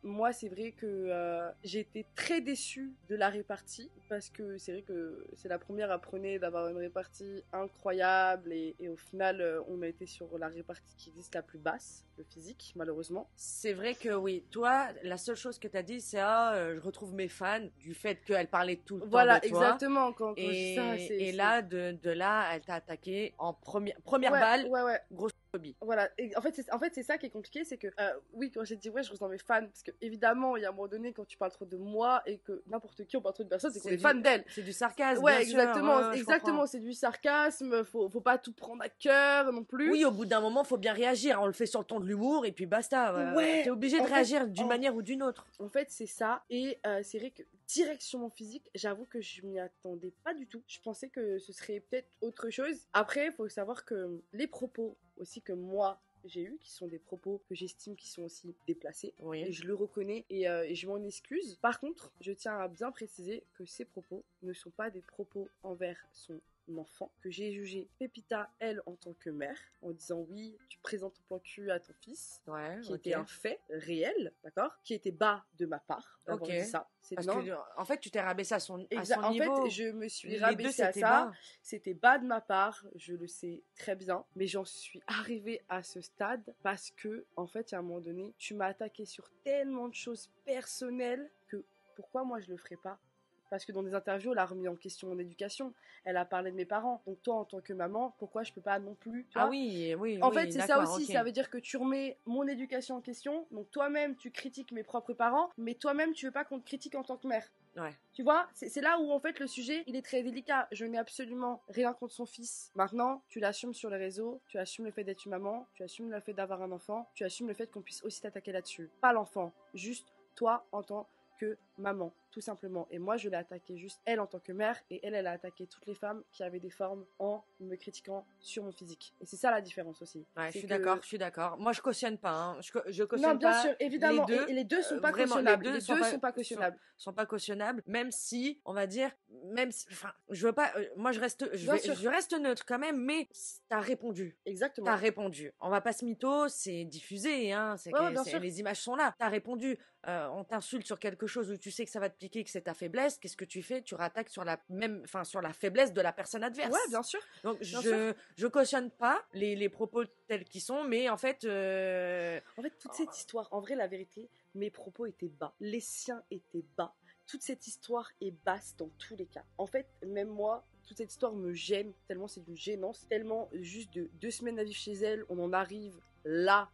Moi, c'est vrai que j'ai été très déçue de la répartie parce que c'est vrai que c'est la première apprenée d'avoir une répartie incroyable et au final on a été sur la répartie qui existe la plus basse, le physique, malheureusement. C'est vrai que oui, toi la seule chose que t'as dit c'est je retrouve mes fans du fait qu'elle parlait tout le temps de toi. Voilà, exactement. Quand et ça, là de là elle t'a attaqué en première balle. Grosse phobie. Voilà, et en fait c'est ça qui est compliqué, c'est que oui, quand j'ai dit je ressens mes fans, parce que évidemment il y a un moment donné quand tu parles trop de moi et que n'importe qui on parle trop de personnes, c'est qu'on est fan d'elle. C'est du sarcasme. Ouais, exactement, c'est du sarcasme, faut pas tout prendre à cœur non plus. Oui, au bout d'un moment faut bien réagir, on le fait sur le ton de l'humour et puis basta. T'es obligé de réagir d'une manière ou d'une autre. En fait c'est ça, et c'est vrai que direct sur mon physique, j'avoue que je m'y attendais pas du tout. Je pensais que ce serait peut-être autre chose. Après, il faut savoir que les propos aussi que moi j'ai eu, qui sont des propos que j'estime qui sont aussi déplacés, et je le reconnais et je m'en excuse. Par contre, je tiens à bien préciser que ces propos ne sont pas des propos envers son enfant, que j'ai jugé Pépita, elle, en tant que mère, en disant oui, tu présentes ton plan cul à ton fils, qui était un fait réel, d'accord, qui était bas de ma part d'avoir dit ça. Parce que, en fait, tu t'es rabaissé à son niveau. En fait, je me suis rabaissée à ça. C'était bas de ma part, je le sais très bien, mais j'en suis arrivée à ce stade parce que, en fait, à un moment donné, tu m'as attaqué sur tellement de choses personnelles que pourquoi moi je le ferais pas? Parce que dans des interviews, elle a remis en question mon éducation. Elle a parlé de mes parents. Donc toi, en tant que maman, pourquoi je peux pas non plus? Oui. En fait, c'est ça aussi. Ça veut dire que tu remets mon éducation en question. Donc toi-même, tu critiques mes propres parents, mais toi-même, tu veux pas qu'on te critique en tant que mère. Ouais. Tu vois, c'est là où en fait le sujet il est très délicat. Je n'ai absolument rien contre son fils. Maintenant, tu l'assumes sur les réseaux, tu assumes le fait d'être une maman, tu assumes le fait d'avoir un enfant, tu assumes le fait qu'on puisse aussi t'attaquer là-dessus. Pas l'enfant, juste toi en tant que maman, tout simplement. Et moi, je l'ai attaqué juste elle en tant que mère, et elle a attaqué toutes les femmes qui avaient des formes en me critiquant sur mon physique. Et c'est ça la différence aussi. Ouais, je suis d'accord. Moi, je cautionne pas. Hein. Je cautionne pas. Non, bien sûr, évidemment. Et les deux sont pas cautionnables. Les deux sont pas cautionnables. Sont pas cautionnables, même si, on va dire, je veux pas. Moi, je reste neutre quand même, mais t'as répondu. Exactement. T'as répondu. On va pas se mytho, c'est diffusé, hein. Les images sont là. T'as répondu. On t'insulte sur quelque chose où tu sais que ça va te piquer, que c'est ta faiblesse. Qu'est-ce que tu fais? Tu rattaques sur la faiblesse de la personne adverse. Ouais, bien sûr. Donc je cautionne pas les propos tels qu'ils sont, mais en fait toute cette histoire, en vrai la vérité, mes propos étaient bas, les siens étaient bas. Toute cette histoire est basse dans tous les cas. En fait, même moi, toute cette histoire me gêne tellement c'est d'une gênance, tellement juste de 2 semaines à vivre chez elle, on en arrive là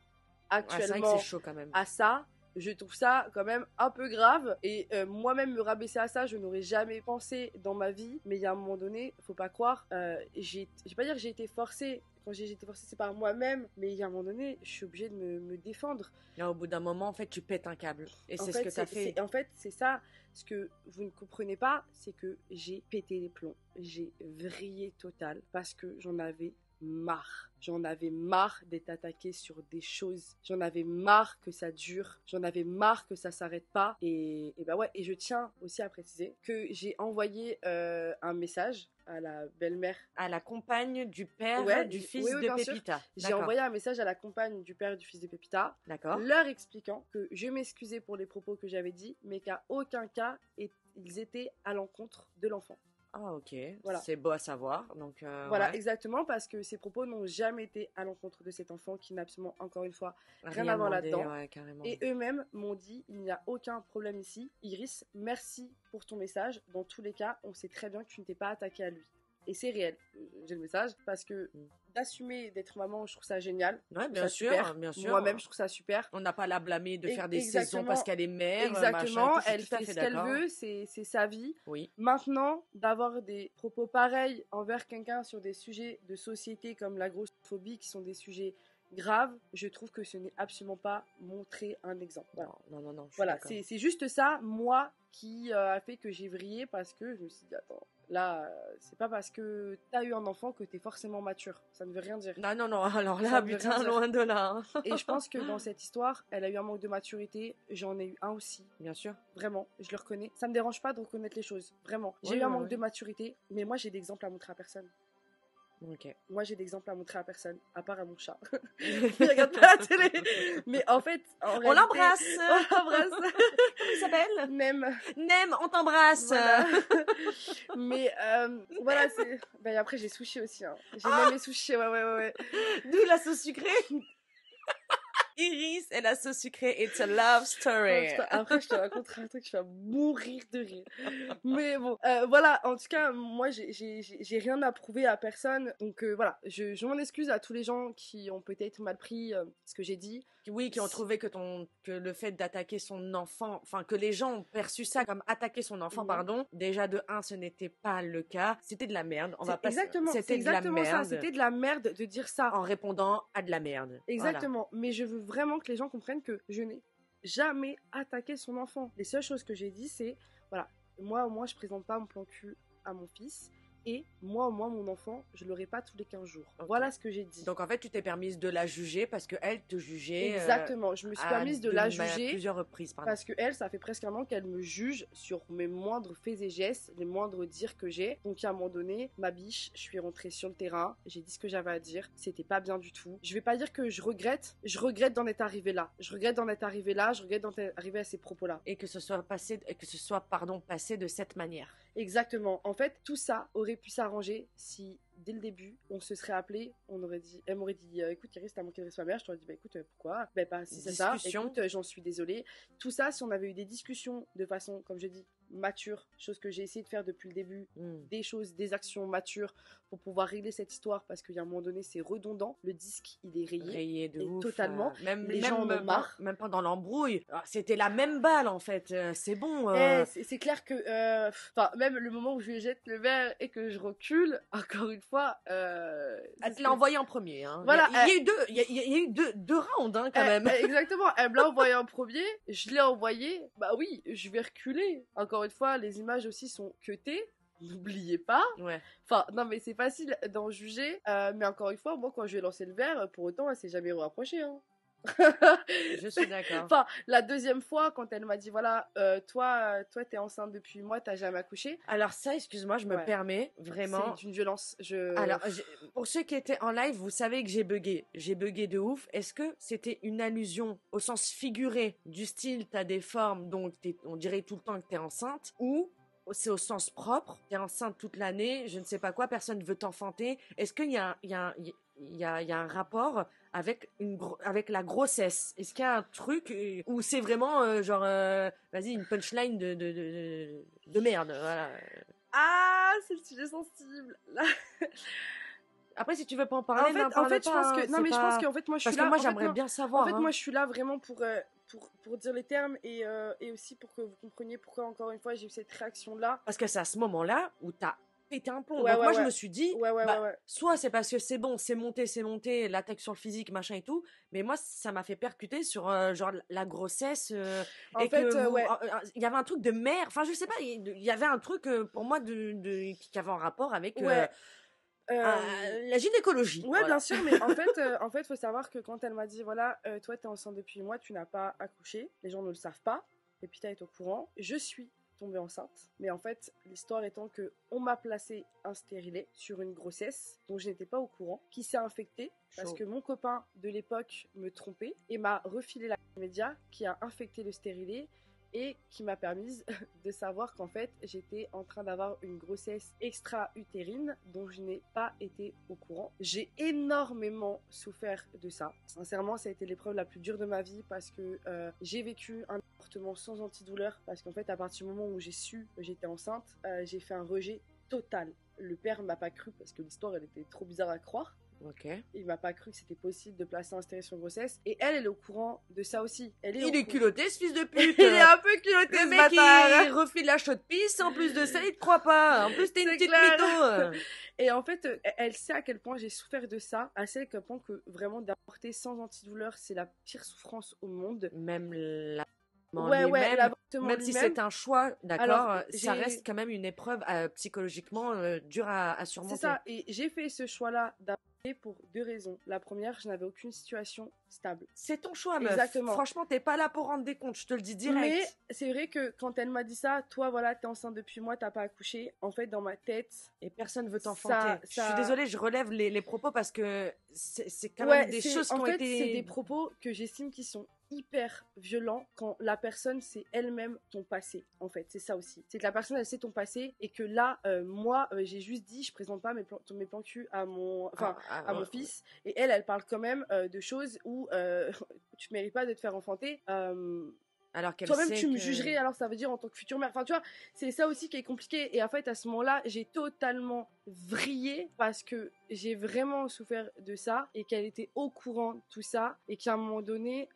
actuellement c'est vrai que c'est chaud quand même. à ça. je trouve ça quand même un peu grave. Et moi-même me rabaisser à ça, je n'aurais jamais pensé dans ma vie. Mais il y a un moment donné, faut pas croire, je vais pas dire que j'ai été forcée. Quand j'ai été forcée, c'est par moi-même, mais il y a un moment donné, je suis obligée de me défendre. Et au bout d'un moment, en fait, tu pètes un câble. Et c'est ce que t'as fait. En fait, c'est ça. Ce que vous ne comprenez pas, c'est que j'ai pété les plombs. J'ai vrillé total parce que j'en avais marre. J'en avais marre d'être attaquée sur des choses. J'en avais marre que ça dure. J'en avais marre que ça s'arrête pas. Et bah ouais. Et je tiens aussi à préciser que j'ai envoyé un message à la belle-mère. À la compagne du père du fils de Pépita. J'ai envoyé un message à la compagne du père du fils de Pépita. D'accord. Leur expliquant que je m'excusais pour les propos que j'avais dit, mais qu'à aucun cas ils étaient à l'encontre de l'enfant. Ah ok, voilà. C'est beau à savoir. Donc, voilà, ouais. Exactement, parce que ces propos n'ont jamais été à l'encontre de cet enfant qui n'a absolument, encore une fois, rien à voir là-dedans. Ouais, et eux-mêmes m'ont dit, il n'y a aucun problème ici. Iris, merci pour ton message. Dans tous les cas, on sait très bien que tu ne t'es pas attaquée à lui. Et c'est réel, j'ai le message, parce que d'assumer d'être maman, je trouve ça génial. Ouais, bien sûr. Moi-même, je trouve ça super. On n'a pas à la blâmer de faire des saisons parce qu'elle est mère. Exactement, machin, elle fait ce qu'elle veut, c'est sa vie. Oui. Maintenant, d'avoir des propos pareils envers quelqu'un sur des sujets de société comme la grossophobie, qui sont des sujets graves, je trouve que ce n'est absolument pas montrer un exemple. Voilà. Non. Voilà, c'est juste ça, moi, qui a fait que j'ai vrillé parce que je me suis dit, attends, là, c'est pas parce que t'as eu un enfant que t'es forcément mature. Ça ne veut rien dire. Non, alors là, putain, loin de là. Hein. Et je pense que dans cette histoire, elle a eu un manque de maturité. J'en ai eu un aussi. Bien sûr. Vraiment, je le reconnais. Ça me dérange pas de reconnaître les choses. Vraiment. J'ai eu un manque de maturité, mais moi, j'ai d'exemples à montrer à personne. Ok. Moi, j'ai d'exemples à montrer à personne, à part à mon chat. Il regarde pas la télé. Mais en fait, on l'embrasse. On l'embrasse. Comment il s'appelle? Nem, on t'embrasse. Voilà. Mais voilà, c'est. Ben, après, j'ai sushi aussi. Hein. J'ai même les sushis, ouais. D'où la sauce sucrée. Iris et la sauce sucrée, it's a love story. Après, je te raconterai un truc, je vais mourir de rire. Mais bon, voilà, en tout cas, moi, j'ai rien à prouver à personne. Donc voilà, je m'en excuse à tous les gens qui ont peut-être mal pris ce que j'ai dit. Oui, qui ont trouvé que le fait d'attaquer son enfant, enfin que les gens ont perçu ça comme attaquer son enfant, pardon. Déjà de 1, ce n'était pas le cas. C'était de la merde. C'était exactement ça. C'était de la merde de dire ça en répondant à de la merde. Exactement. Voilà. Mais je veux vraiment que les gens comprennent que je n'ai jamais attaqué son enfant. Les seules choses que j'ai dit, c'est voilà, moi au moins je présente pas mon plan cul à mon fils. Et moi, au moins, mon enfant, je l'aurai pas tous les 15 jours. Okay. Voilà ce que j'ai dit. Donc, en fait, tu t'es permise de la juger parce qu'elle te jugeait. Exactement. Je me suis permise de la juger. À plusieurs reprises, pardon. Parce qu'elle, ça fait presque un an qu'elle me juge sur mes moindres faits et gestes, les moindres dires que j'ai. Donc, à un moment donné, ma biche, je suis rentrée sur le terrain. J'ai dit ce que j'avais à dire. C'était pas bien du tout. Je vais pas dire que je regrette. Je regrette d'en être arrivée là. Je regrette d'en être arrivée à ces propos-là. Et que ce soit passé de cette manière. Exactement. En fait, tout ça aurait pu s'arranger si, dès le début, on se serait appelé, elle m'aurait dit, écoute, Iris, t'as manqué de respect à ma mère. Je t'aurais dit, bah écoute, pourquoi? Bah, si c'est ça, écoute, j'en suis désolée. Tout ça, si on avait eu des discussions de façon, comme je dis, mature, chose que j'ai essayé de faire depuis le début, des actions matures pour pouvoir régler cette histoire, parce qu'il y a un moment donné, c'est redondant. Le disque, il est rayé de ouf, totalement. Les gens en ont marre. Même pas dans l'embrouille. C'était la même balle, en fait. C'est bon. C'est clair que, même le moment où je lui jette le verre et que je recule, encore une fois, elle te l'a envoyé en premier. Hein. Voilà, il y a eu deux rounds, hein, quand même. Exactement. Elle me l'a envoyé en premier. Je l'ai envoyé. Bah oui, je vais reculer. Encore une fois, les images aussi sont cutées. N'oubliez pas. Ouais. Enfin, non, mais c'est facile d'en juger. Mais encore une fois, moi, quand je lui ai lancé le verre, pour autant, elle s'est jamais rapprochée. Hein. Je suis d'accord. Enfin, la deuxième fois, quand elle m'a dit, voilà, toi, t'es enceinte depuis moi, t'as jamais accouché. Alors ça, excuse-moi, je me permets, vraiment. C'est une violence. Alors, pour ceux qui étaient en live, vous savez que j'ai bugué. J'ai bugué de ouf. Est-ce que c'était une allusion au sens figuré, du style, t'as des formes, donc on dirait tout le temps que t'es enceinte, ou c'est au sens propre, t'es enceinte toute l'année, je ne sais pas quoi, personne ne veut t'enfanter. Est-ce qu'il y a un rapport avec la grossesse? Est-ce qu'il y a un truc où c'est vraiment vas-y, une punchline de merde, voilà. Ah, c'est le sujet sensible. Là. Après, si tu veux pas en parler, en fait, je pense que moi, je suis là. Parce que moi, j'aimerais bien savoir. En fait, moi, je suis là vraiment pour pour dire les termes et aussi pour que vous compreniez pourquoi, encore une fois, j'ai eu cette réaction-là. Parce que c'est à ce moment-là où t'as pété un plomb. Ouais, Donc ouais, moi, ouais. je me suis dit, Ouais. soit c'est parce que c'est bon, c'est monté, l'attaque sur le physique, machin et tout, mais moi, ça m'a fait percuter sur genre la grossesse En et fait, que ouais. il y avait un truc de mère, enfin je sais pas, il y avait un truc pour moi qui avait un rapport avec Ouais. la gynécologie. Ouais, Voilà. bien sûr, mais en fait, faut savoir que quand elle m'a dit, voilà, toi, t'es enceinte depuis moi, tu n'as pas accouché, les gens ne le savent pas, et puis t'as été au courant, je suis tombée enceinte, mais en fait, l'histoire étant que on m'a placé un stérilet sur une grossesse dont je n'étais pas au courant, qui s'est infectée, parce Chaud. que mon copain de l'époque me trompait, et m'a refilé la média qui a infecté le stérilet, et qui m'a permise de savoir qu'en fait j'étais en train d'avoir une grossesse extra-utérine dont je n'ai pas été au courant. J'ai énormément souffert de ça. Sincèrement, ça a été l'épreuve la plus dure de ma vie parce que j'ai vécu un avortement sans antidouleur parce qu'en fait à partir du moment où j'ai su que j'étais enceinte, j'ai fait un rejet total. Le père m'a pas cru parce que l'histoire elle était trop bizarre à croire. Ok. Il m'a pas cru que c'était possible de placer un stérilet sur une grossesse. Et elle est au courant de ça aussi. Il est culotté, ce fils de pute. Il est un peu culotté, Le ce mec, bâtard. il refile la chaude pisse, en plus de ça, il te croit pas. En plus, t'es une C'est petite clair. mytho. Et en fait, elle sait à quel point j'ai souffert de ça, à quel point que vraiment d'avorter sans antidouleur, c'est la pire souffrance au monde. Même l'avortement Ouais, lui-même, l'avortement même si lui-même. c'est un choix, d'accord, Alors, ça reste quand même une épreuve psychologiquement dure à surmonter. C'est ça, et j'ai fait ce choix-là d'avorter pour deux raisons. La première, je n'avais aucune situation stable. C'est ton choix, meuf. Exactement. Franchement, t'es pas là pour rendre des comptes, je te le dis direct. Mais c'est vrai que quand elle m'a dit ça, toi, voilà, t'es enceinte depuis moi, t'as pas accouché. En fait, dans ma tête, et personne veut t'enfanter. Je suis désolée, je relève les propos parce que c'est quand même des choses qui ont été... c'est des propos que j'estime qui sont hyper violents quand la personne c'est elle-même ton passé. En fait, c'est ça aussi. C'est que la personne elle sait ton passé et que là, moi, j'ai juste dit, je présente pas mes plans cul à mon, à mon fils. Et elle parle quand même de choses où tu mérites pas de te faire enfanter. Alors qu'elle toi-même sait tu me que... jugerais, alors ça veut dire en tant que future mère. Enfin, tu vois, c'est ça aussi qui est compliqué. Et en fait, à ce moment-là, j'ai totalement vrillé parce que j'ai vraiment souffert de ça et qu'elle était au courant de tout ça et qu'à un moment donné,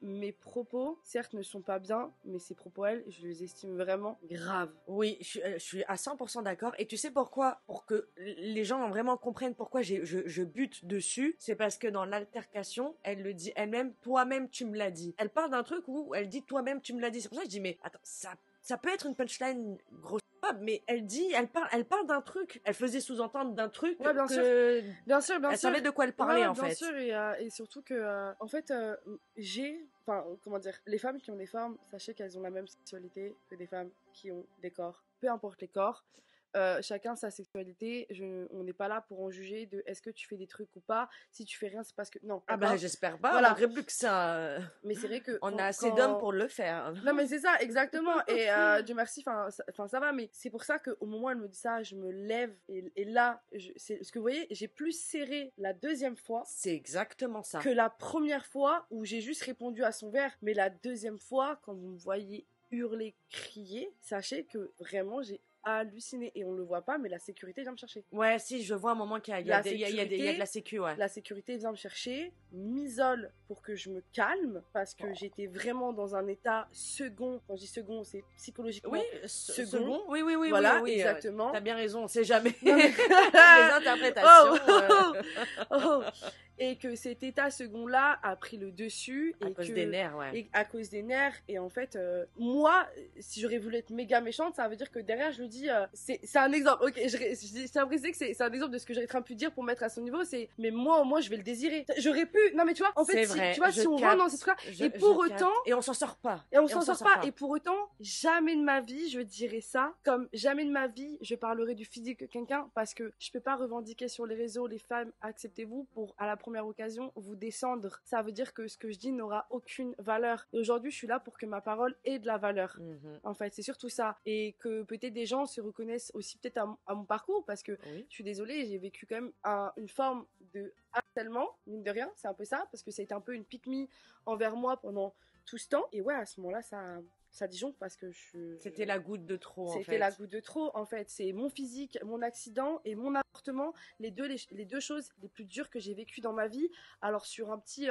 mes propos, certes, ne sont pas bien, mais ces propos, elle, je les estime vraiment graves. Oui, je suis à 100% d'accord. Et tu sais pourquoi? Pour que les gens vraiment comprennent pourquoi je bute dessus, c'est parce que dans l'altercation, elle le dit elle-même, toi-même tu me l'as dit. Elle parle d'un truc où elle dit toi-même tu me l'as dit. C'est pour ça que je dis mais attends, ça peut être une punchline grosse, mais elle parle d'un truc. Elle faisait sous-entendre d'un truc ouais, bien que sûr. Bien sûr. Elle savait de quoi elle parlait en bien fait. sûr, et surtout que en fait comment dire, les femmes qui ont des formes, sachez qu'elles ont la même sexualité que des femmes qui ont des corps, peu importe les corps. Chacun sa sexualité, on n'est pas là pour en juger de est-ce que tu fais des trucs ou pas. Si tu fais rien, c'est parce que non. Ah bah j'espère pas, voilà. on manquerait plus que ça. Mais c'est vrai que on a assez d'hommes pour le faire. Non mais c'est ça, exactement. Et Dieu merci, ça va. Mais c'est pour ça qu'au moment où elle me dit ça, je me lève et là, c'est ce que vous voyez, j'ai plus serré la deuxième fois. C'est exactement ça. Que la première fois où j'ai juste répondu à son verre. Mais la deuxième fois, quand vous me voyez hurler, crier, sachez que vraiment j'ai halluciné et on le voit pas, mais la sécurité vient me chercher. Ouais, si, je vois un moment qu'il y a de la sécu, ouais. La sécurité vient me chercher, m'isole pour que je me calme parce que j'étais vraiment dans un état second. Quand je dis second, c'est psychologiquement. Oui, second. Oui, voilà, oui, exactement. T'as bien raison, on sait jamais. Non, mais... les interprétations. Et que cet état second-là a pris le dessus. À cause des nerfs, ouais. Et à cause des nerfs. Et en fait, moi, si j'aurais voulu être méga méchante, ça veut dire que derrière, je le dis, c'est un exemple. Ok, j'ai l'impression que c'est un exemple de ce que j'aurais en train de dire pour mettre à son niveau. C'est, mais moi, au moins, je vais le désirer. J'aurais pu. Non, mais tu vois, en fait, si on rentre dans cette truc-là, et pour autant. Et on s'en sort pas. Et on s'en sort pas. Et pour autant, jamais de ma vie, je dirais ça. Comme jamais de ma vie, je parlerai du physique de quelqu'un parce que je peux pas revendiquer sur les réseaux, les femmes, acceptez-vous, pour à la première occasion vous descendre. Ça veut dire que ce que je dis n'aura aucune valeur. Et aujourd'hui, je suis là pour que ma parole ait de la valeur. En fait, c'est surtout ça. Et que peut-être des gens se reconnaissent aussi peut-être à mon parcours parce que je suis désolée, j'ai vécu quand même une forme de harcèlement, mine de rien, c'est un peu ça, parce que ça a été un peu une pique-me envers moi pendant tout ce temps. Et ouais, à ce moment-là, ça disjoncte parce que C'était la goutte de trop, en fait. C'était la goutte de trop, en fait. C'est mon physique, mon accident et mon avortement, les deux choses les plus dures que j'ai vécues dans ma vie. Alors, sur un petit...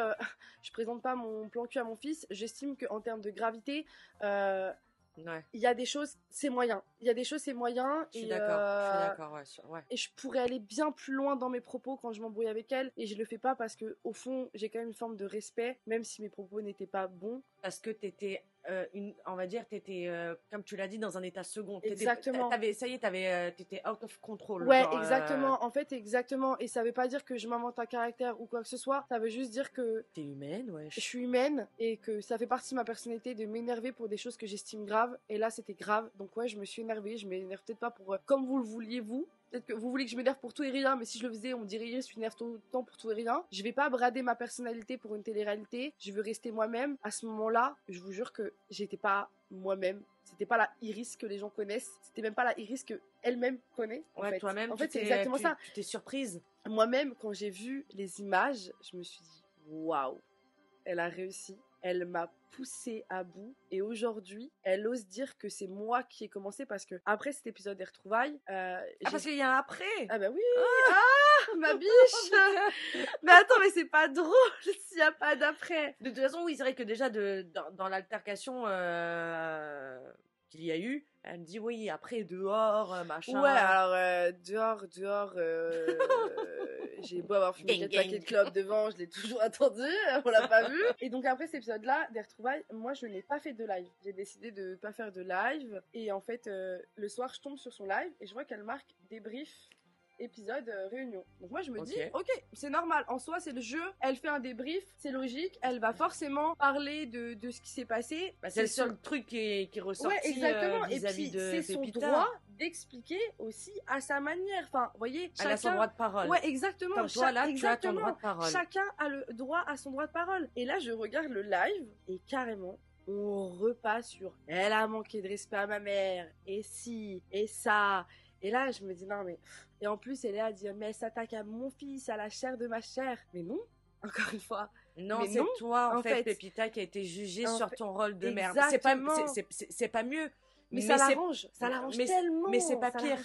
je présente pas mon plan cul à mon fils, j'estime qu'en termes de gravité... Ouais. Il y a des choses, c'est moyen. Il y a des choses, c'est moyen. Je suis d'accord, ouais. Et je pourrais aller bien plus loin dans mes propos quand je m'embrouille avec elle. Et je le fais pas parce que, au fond, j'ai quand même une forme de respect, même si mes propos n'étaient pas bons. Parce que t'étais, on va dire, t'étais, comme tu l'as dit, dans un état second. Exactement. T'étais out of control. Ouais, genre, exactement. En fait, exactement. Et ça veut pas dire que je m'invente un caractère ou quoi que ce soit. Ça veut juste dire que... T'es humaine, ouais. Je suis humaine et que ça fait partie de ma personnalité de m'énerver pour des choses que j'estime graves. Et là, c'était grave. Donc ouais, je me suis énervée. Je m'énerve peut-être pas pour... comme vous le vouliez, vous. Peut-être que vous voulez que je m'énerve pour tout et rien, mais si je le faisais, on me dirait, Iris, tu t'énerves tout le temps pour tout et rien. Je vais pas brader ma personnalité pour une télé-réalité. Je veux rester moi-même. À ce moment-là, je vous jure que j'étais pas moi-même. C'était pas la Iris que les gens connaissent. C'était même pas la Iris que elle-même connaît. En fait. Toi-même, en fait, c'est exactement ça. Tu t'es surprise. Moi-même, quand j'ai vu les images, je me suis dit, waouh, elle a réussi. Elle m'a poussée à bout et aujourd'hui, elle ose dire que c'est moi qui ai commencé parce que après cet épisode des retrouvailles, parce qu'il y a un après. Ah bah oui, ma biche. Mais attends, mais c'est pas drôle s'il y a pas d'après. De toute façon, oui, c'est vrai que déjà dans l'altercation qu'il y a eu, elle me dit oui, après dehors, machin. Ouais, alors dehors, j'ai beau avoir fumé 4 paquets de clopes devant, je l'ai toujours attendu, on l'a pas vu. Et donc après cet épisode-là, des retrouvailles, moi je n'ai pas fait de live. J'ai décidé de pas faire de live. Et en fait, le soir, je tombe sur son live et je vois qu'elle marque débrief épisode réunion. Donc moi je me dis ok, c'est normal, en soi c'est le jeu, elle fait un débrief, c'est logique, elle va forcément parler de ce qui s'est passé. C'est le seul truc qui est ressorti. Ouais, exactement. Vis-à-vis de c'est son Pépita. droit d'expliquer aussi à sa manière. Enfin, vous voyez, elle a son droit de parole. Ouais, exactement. Comme toi là, tu as ton droit de parole. Chacun a le droit à son droit de parole. Et là je regarde le live et carrément on repasse sur elle a manqué de respect à ma mère et si et ça. Et là, je me dis, non, mais... Et en plus, elle est à dire, mais elle s'attaque à mon fils, à la chair de ma chair. Mais non, encore une fois. Non, c'est toi, en fait, Pépita, qui a été jugée sur ton rôle de mère. C'est pas mieux. Mais ça l'arrange tellement. Mais c'est pas pire.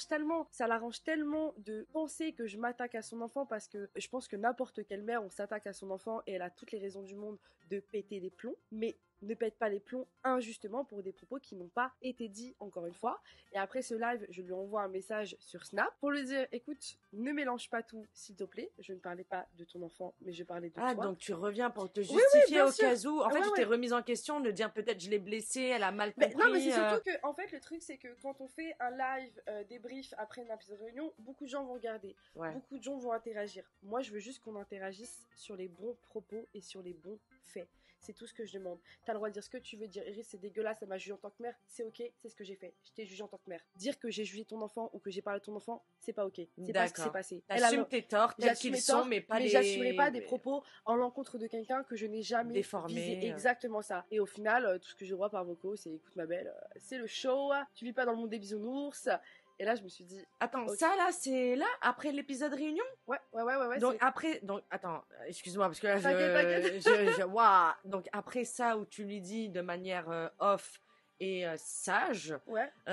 Ça l'arrange tellement de penser que je m'attaque à son enfant parce que je pense que n'importe quelle mère, on s'attaque à son enfant et elle a toutes les raisons du monde de péter les plombs. Mais ne pète pas les plombs injustement pour des propos qui n'ont pas été dits, encore une fois. Et après ce live, je lui envoie un message sur Snap pour lui dire, écoute, ne mélange pas tout, s'il te plaît. Je ne parlais pas de ton enfant, mais je parlais de toi. Ah, donc tu reviens pour te justifier au cas où. En fait, tu t'es remise en question de dire peut-être je l'ai blessée, elle a mal compris. Non, mais c'est surtout que, en fait, le truc, c'est que quand on fait un live débrief après une épisode de réunion, beaucoup de gens vont regarder. Ouais. Beaucoup de gens vont interagir. Moi, je veux juste qu'on interagisse sur les bons propos et sur les bons faits. C'est tout ce que je demande. T'as le droit de dire ce que tu veux dire. Iris, c'est dégueulasse, elle m'a jugé en tant que mère. C'est ok, c'est ce que j'ai fait. Je t'ai jugé en tant que mère. Dire que j'ai jugé ton enfant ou que j'ai parlé de ton enfant, c'est pas ok. C'est pas ce qui s'est passé. T'assumes tes torts tels qu'ils sont, mais j'assumerai pas des propos en l'encontre de quelqu'un que je n'ai jamais déformé. Visé. Exactement ça. Et au final, tout ce que je vois par vocaux, c'est écoute ma belle, c'est le show. Tu vis pas dans le monde des bisounours. Et là, je me suis dit... Attends, okay. Ça, là, c'est là, après l'épisode réunion? Ouais. Donc, attends, excuse-moi, parce que là, T'inquiète. Waouh. Donc, après ça, où tu lui dis de manière off et sage,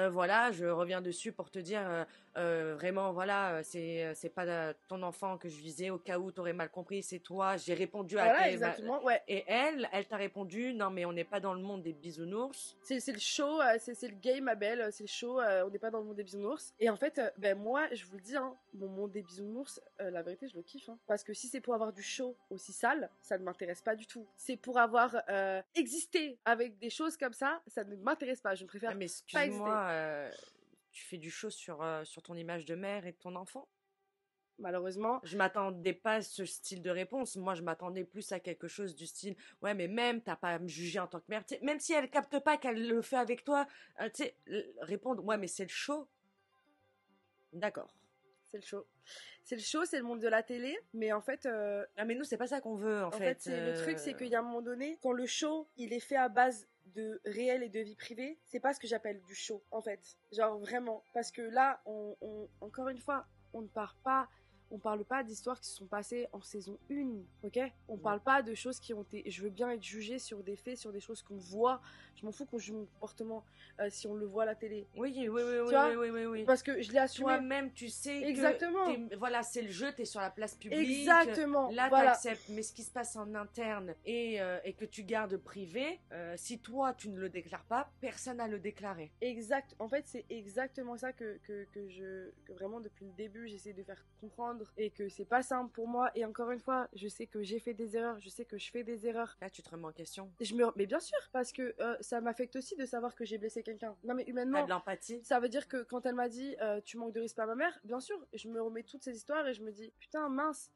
voilà, je reviens dessus pour te dire... vraiment, voilà, c'est pas ton enfant que je visais au cas où t'aurais mal compris, c'est toi. J'ai répondu à tes... exactement, Et elle t'a répondu, non mais on n'est pas dans le monde des bisounours. C'est le show, c'est le game, ma belle, c'est le show, on n'est pas dans le monde des bisounours. Et en fait, moi, je vous le dis, hein, mon monde des bisounours, la vérité, je le kiffe. Hein, parce que si c'est pour avoir du show aussi sale, ça ne m'intéresse pas du tout. C'est pour avoir existé avec des choses comme ça ne m'intéresse pas. Je préfère mais excuse-moi, tu fais du show sur ton image de mère et de ton enfant? Malheureusement. Je m'attendais pas à ce style de réponse. Moi, je m'attendais plus à quelque chose du style, ouais, mais même, t'as pas à me juger en tant que mère. T'sais, même si elle capte pas qu'elle le fait avec toi, répondre, ouais, mais c'est le show. D'accord. C'est le show. C'est le show, c'est le monde de la télé, mais en fait... Ah, mais nous, c'est pas ça qu'on veut, en fait. Le truc, c'est qu'il y a un moment donné, quand le show, il est fait à base de réel et de vie privée, c'est pas ce que j'appelle du show, en fait. Genre, vraiment. Parce que là, encore une fois, on ne part pas... on parle pas d'histoires qui se sont passées en saison 1, ok? On parle pas de choses qui ont été... Je veux bien être jugée sur des faits, sur des choses qu'on voit. Je m'en fous qu'on juge mon comportement si on le voit à la télé. Oui. Parce que je l'ai assumé. Toi-même, tu sais Exactement. que voilà, c'est le jeu, t'es sur la place publique. Exactement. Là, voilà. t'acceptes. Mais ce qui se passe en interne et que tu gardes privé, si toi, tu ne le déclares pas, personne n'a le déclaré. Exact. En fait, c'est exactement ça que vraiment depuis le début, j'essaie de faire comprendre et que c'est pas simple pour moi. Et encore une fois, je sais que j'ai fait des erreurs, je sais que je fais des erreurs. Là, tu te remets en question. Mais bien sûr, parce que ça m'affecte aussi de savoir que j'ai blessé quelqu'un. Non mais humainement, t'as de l'empathie. Ça veut dire que quand elle m'a dit tu manques de respect à ma mère, bien sûr, je me remets toutes ces histoires et je me dis putain mince.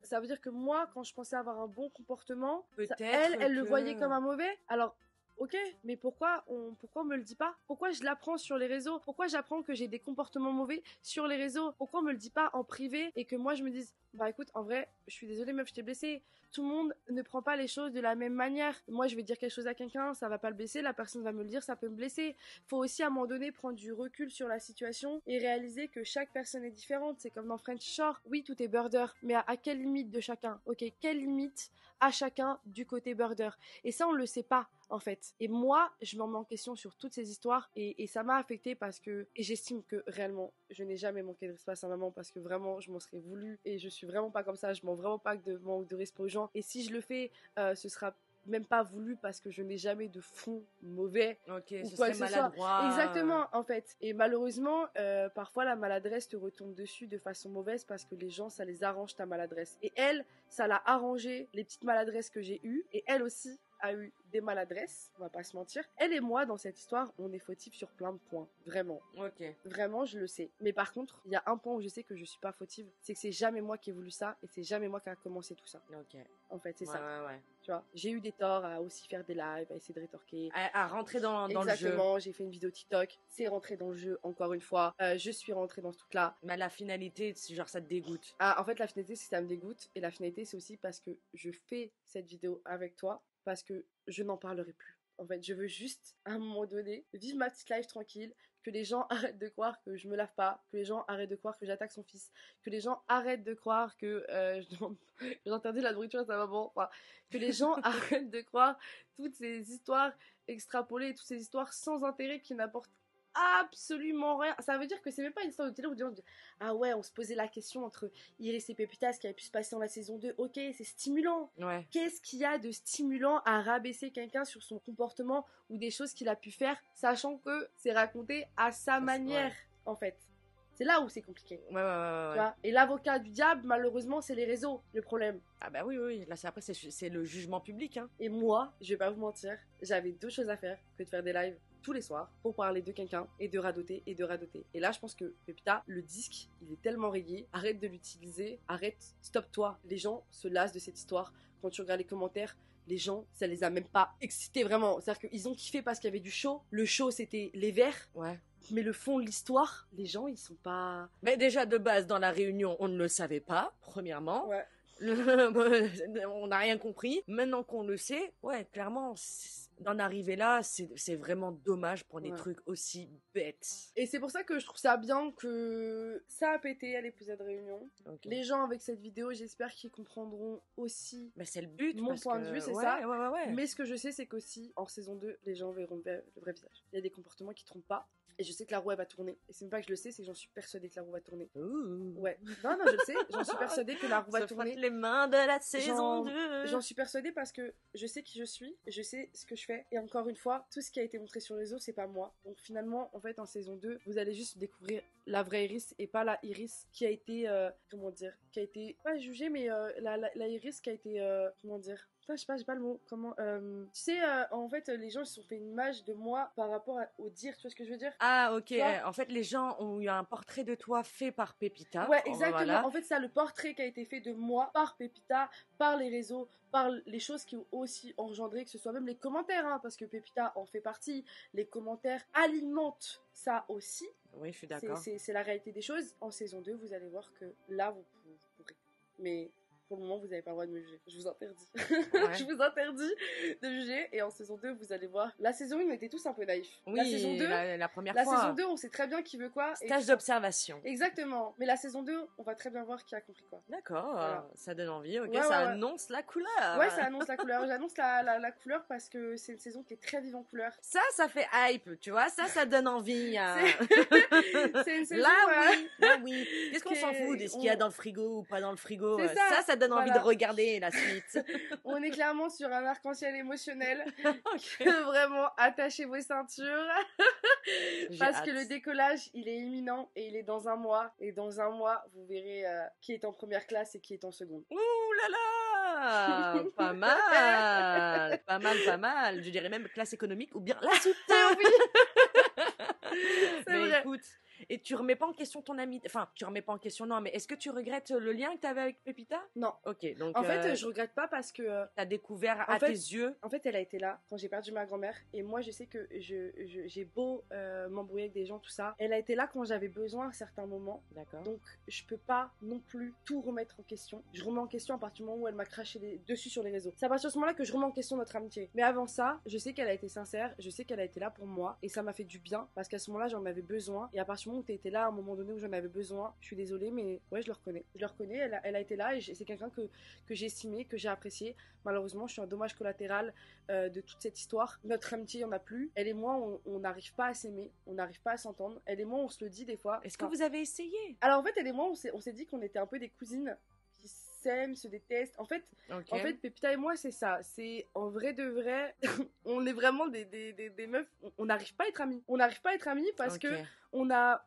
Ça veut dire que moi, quand je pensais avoir un bon comportement, elle le voyait comme un mauvais. Alors, ok, mais pourquoi on me le dit pas? Pourquoi je l'apprends sur les réseaux? Pourquoi j'apprends que j'ai des comportements mauvais sur les réseaux? Pourquoi on me le dit pas en privé et que moi je me dise, bah écoute, en vrai, je suis désolée meuf, je t'ai blessée. Tout le monde ne prend pas les choses de la même manière. Moi, je vais dire quelque chose à quelqu'un, ça va pas le blesser, la personne va me le dire, ça peut me blesser. Faut aussi à un moment donné prendre du recul sur la situation et réaliser que chaque personne est différente. C'est comme dans French Shore. Oui, tout est border, mais à quelle limite de chacun? Ok, quelle limite à chacun du côté border? Et ça, on le sait pas, en fait. Et moi, je me remets en question sur toutes ces histoires et ça m'a affectée parce que, et j'estime que réellement, je n'ai jamais manqué de respect à sa maman parce que vraiment, je m'en serais voulu et je suis vraiment pas comme ça. Je mens vraiment pas de manque de respect aux gens. Et si je le fais, ce sera même pas voulu parce que je n'ai jamais de fond mauvais ou quoi que ce soit. Exactement, en fait. Et malheureusement, parfois la maladresse te retombe dessus de façon mauvaise parce que les gens, ça les arrange ta maladresse. Et elle, ça l'a arrangé les petites maladresses que j'ai eues. Et elle aussi a eu des maladresses, on va pas se mentir. Elle et moi, dans cette histoire, on est fautifs sur plein de points. Vraiment. Ok. Vraiment, je le sais. Mais par contre, il y a un point où je sais que je suis pas fautive, c'est que c'est jamais moi qui ai voulu ça et c'est jamais moi qui a commencé tout ça. Ok. En fait, c'est ça. Ouais. Tu vois, j'ai eu des torts à aussi faire des lives, à essayer de rétorquer. À rentrer dans le jeu. Exactement, j'ai fait une vidéo TikTok, c'est rentré dans le jeu encore une fois. Je suis rentrée dans ce truc-là. Mais la finalité, genre ça te dégoûte. Ah, en fait, la finalité, c'est que ça me dégoûte. Et la finalité, c'est aussi parce que je fais cette vidéo avec toi, parce que je n'en parlerai plus. En fait, je veux juste, à un moment donné, vivre ma petite life tranquille, que les gens arrêtent de croire que je me lave pas, que les gens arrêtent de croire que j'attaque son fils, que les gens arrêtent de croire que j'interdis la nourriture à sa maman, enfin, que les gens arrêtent de croire toutes ces histoires extrapolées, toutes ces histoires sans intérêt qui n'apportent absolument rien. Ça veut dire que c'est même pas une histoire de télé où les gens disent ah ouais, on se posait la question entre Iris et Pépita, ce qui avait pu se passer dans la saison 2. Ok, c'est stimulant. Ouais. Qu'est-ce qu'il y a de stimulant à rabaisser quelqu'un sur son comportement ou des choses qu'il a pu faire, sachant que c'est raconté à sa manière, en fait. C'est là où c'est compliqué. Ouais. Tu vois, et l'avocat du diable, malheureusement, c'est les réseaux, le problème. Ah bah oui. Là, après, c'est le jugement public. Hein. Et moi, je vais pas vous mentir, j'avais deux choses à faire que de faire des lives tous les soirs pour parler de quelqu'un et de radoter. Et là, je pense que Pépita, le disque, il est tellement rayé. Arrête de l'utiliser. Arrête. Stop-toi. Les gens se lassent de cette histoire. Quand tu regardes les commentaires, les gens, ça les a même pas excités vraiment. C'est-à-dire qu'ils ont kiffé parce qu'il y avait du show. Le show, c'était les verts. Ouais. Mais le fond de l'histoire, les gens, ils sont pas... Mais déjà, de base, dans la réunion, on ne le savait pas, premièrement. Ouais. On n'a rien compris. Maintenant qu'on le sait, ouais, clairement, d'en arriver là, c'est vraiment dommage pour des trucs aussi bêtes. Et c'est pour ça que je trouve ça bien que ça a pété à l'épisode réunion. Okay. Les gens avec cette vidéo, j'espère qu'ils comprendront aussi. Mais c'est le but. Mon point de vue, c'est ça. Ouais. Mais ce que je sais, c'est qu'aussi, en saison 2, les gens verront le vrai visage. Il y a des comportements qui trompent pas. Et je sais que la roue, elle va tourner. Et c'est même pas que je le sais, c'est que j'en suis persuadée que la roue va tourner. Ouh. Ouais. Non, je le sais. J'en suis persuadée que la roue va tourner. Les mains de la saison 2. J'en suis persuadée parce que je sais qui je suis. Je sais ce que je fais. Et encore une fois, tout ce qui a été montré sur les réseaux, c'est pas moi. Donc finalement, en fait, en saison 2, vous allez juste découvrir la vraie Iris et pas la Iris qui a été, qui a été, pas jugée, mais la Iris qui a été, je sais pas, j'ai pas le mot. Comment tu sais, en fait, les gens ils se sont fait une image de moi par rapport au dire, tu vois ce que je veux dire? Ah, ok. En fait, les gens ont eu un portrait de toi fait par Pépita. Ouais, exactement. Voilà. En fait, c'est le portrait qui a été fait de moi par Pépita, par les réseaux, par les choses qui ont aussi engendré, que ce soit même les commentaires, hein, parce que Pépita en fait partie. Les commentaires alimentent ça aussi. Oui, je suis d'accord. C'est la réalité des choses. En saison 2, vous allez voir que là, vous pourrez. Mais pour le moment, vous n'avez pas le droit de me juger. Je vous interdis. Ouais. Je vous interdis de juger. Et en saison 2, vous allez voir. La saison 1, on était tous un peu naïfs. Oui, La saison 2, la première la fois. saison 2, on sait très bien qui veut quoi. et Stage d'observation. Exactement. Mais la saison 2, on va très bien voir qui a compris quoi. D'accord, Voilà. ça donne envie, ok, Ouais, ça ouais, ouais. annonce la couleur. Ouais, ça annonce la couleur. J'annonce la couleur parce que c'est une saison qui est très vive en couleur. Ça fait hype, tu vois, ça donne envie. C'est une saison. Là oui. Qu'est-ce qu'on qui s'en est- fout de ce qu'il y a dans le frigo ou pas dans le frigo? C'est ça, Ça donne envie voilà. de regarder la suite. On est clairement sur un arc-en-ciel émotionnel. Ok. Vraiment, attachez vos ceintures. J'ai Parce hâte. que le décollage, il est imminent et il est dans un mois. Et dans un mois, vous verrez qui est en première classe et qui est en seconde. Ouh là là, pas mal, pas mal. Je dirais même classe économique ou bien la suite. C'est Mais vrai. écoute, et tu remets pas en question ton ami, enfin, tu remets pas en question, non, mais est-ce que tu regrettes le lien que t'avais avec Pépita? Non. Ok, donc En fait, je regrette pas parce que t'as découvert en à fait- tes yeux. en fait, elle a été là quand j'ai perdu ma grand-mère. Et moi, je sais que j'ai beau m'embrouiller avec des gens, tout ça. Elle a été là quand j'avais besoin à certains moments. D'accord. Donc, je peux pas non plus tout remettre en question. Je remets en question à partir du moment où elle m'a craché dessus sur les réseaux. C'est à partir de ce moment-là que je remets en question notre amitié. Mais avant ça, je sais qu'elle a été sincère. Je sais qu'elle a été là pour moi. Et ça m'a fait du bien. Parce qu'à ce moment-là, j'en avais besoin. Et à partir du moment où tu étais là, à un moment donné où j'en avais besoin, je suis désolée, mais ouais, je le reconnais. Je le reconnais. Elle a été là. Et c'est quelqu'un que j'ai estimé, que j'ai apprécié. Malheureusement, je suis un dommage collatéral de toute cette histoire. Notre amitié, il n'y en a plus. Elle et moi, on n'arrive pas à s'aimer, on n'arrive pas à s'entendre. Elle et moi, on se le dit des fois. Est-ce que vous avez essayé? Alors en fait, elle et moi, on s'est dit qu'on était un peu des cousines qui s'aiment, se détestent. En fait, Pépita et moi, c'est ça. C'est en vrai de vrai, on est vraiment des meufs. On n'arrive pas à être amis. On n'arrive pas à être amis parce que on a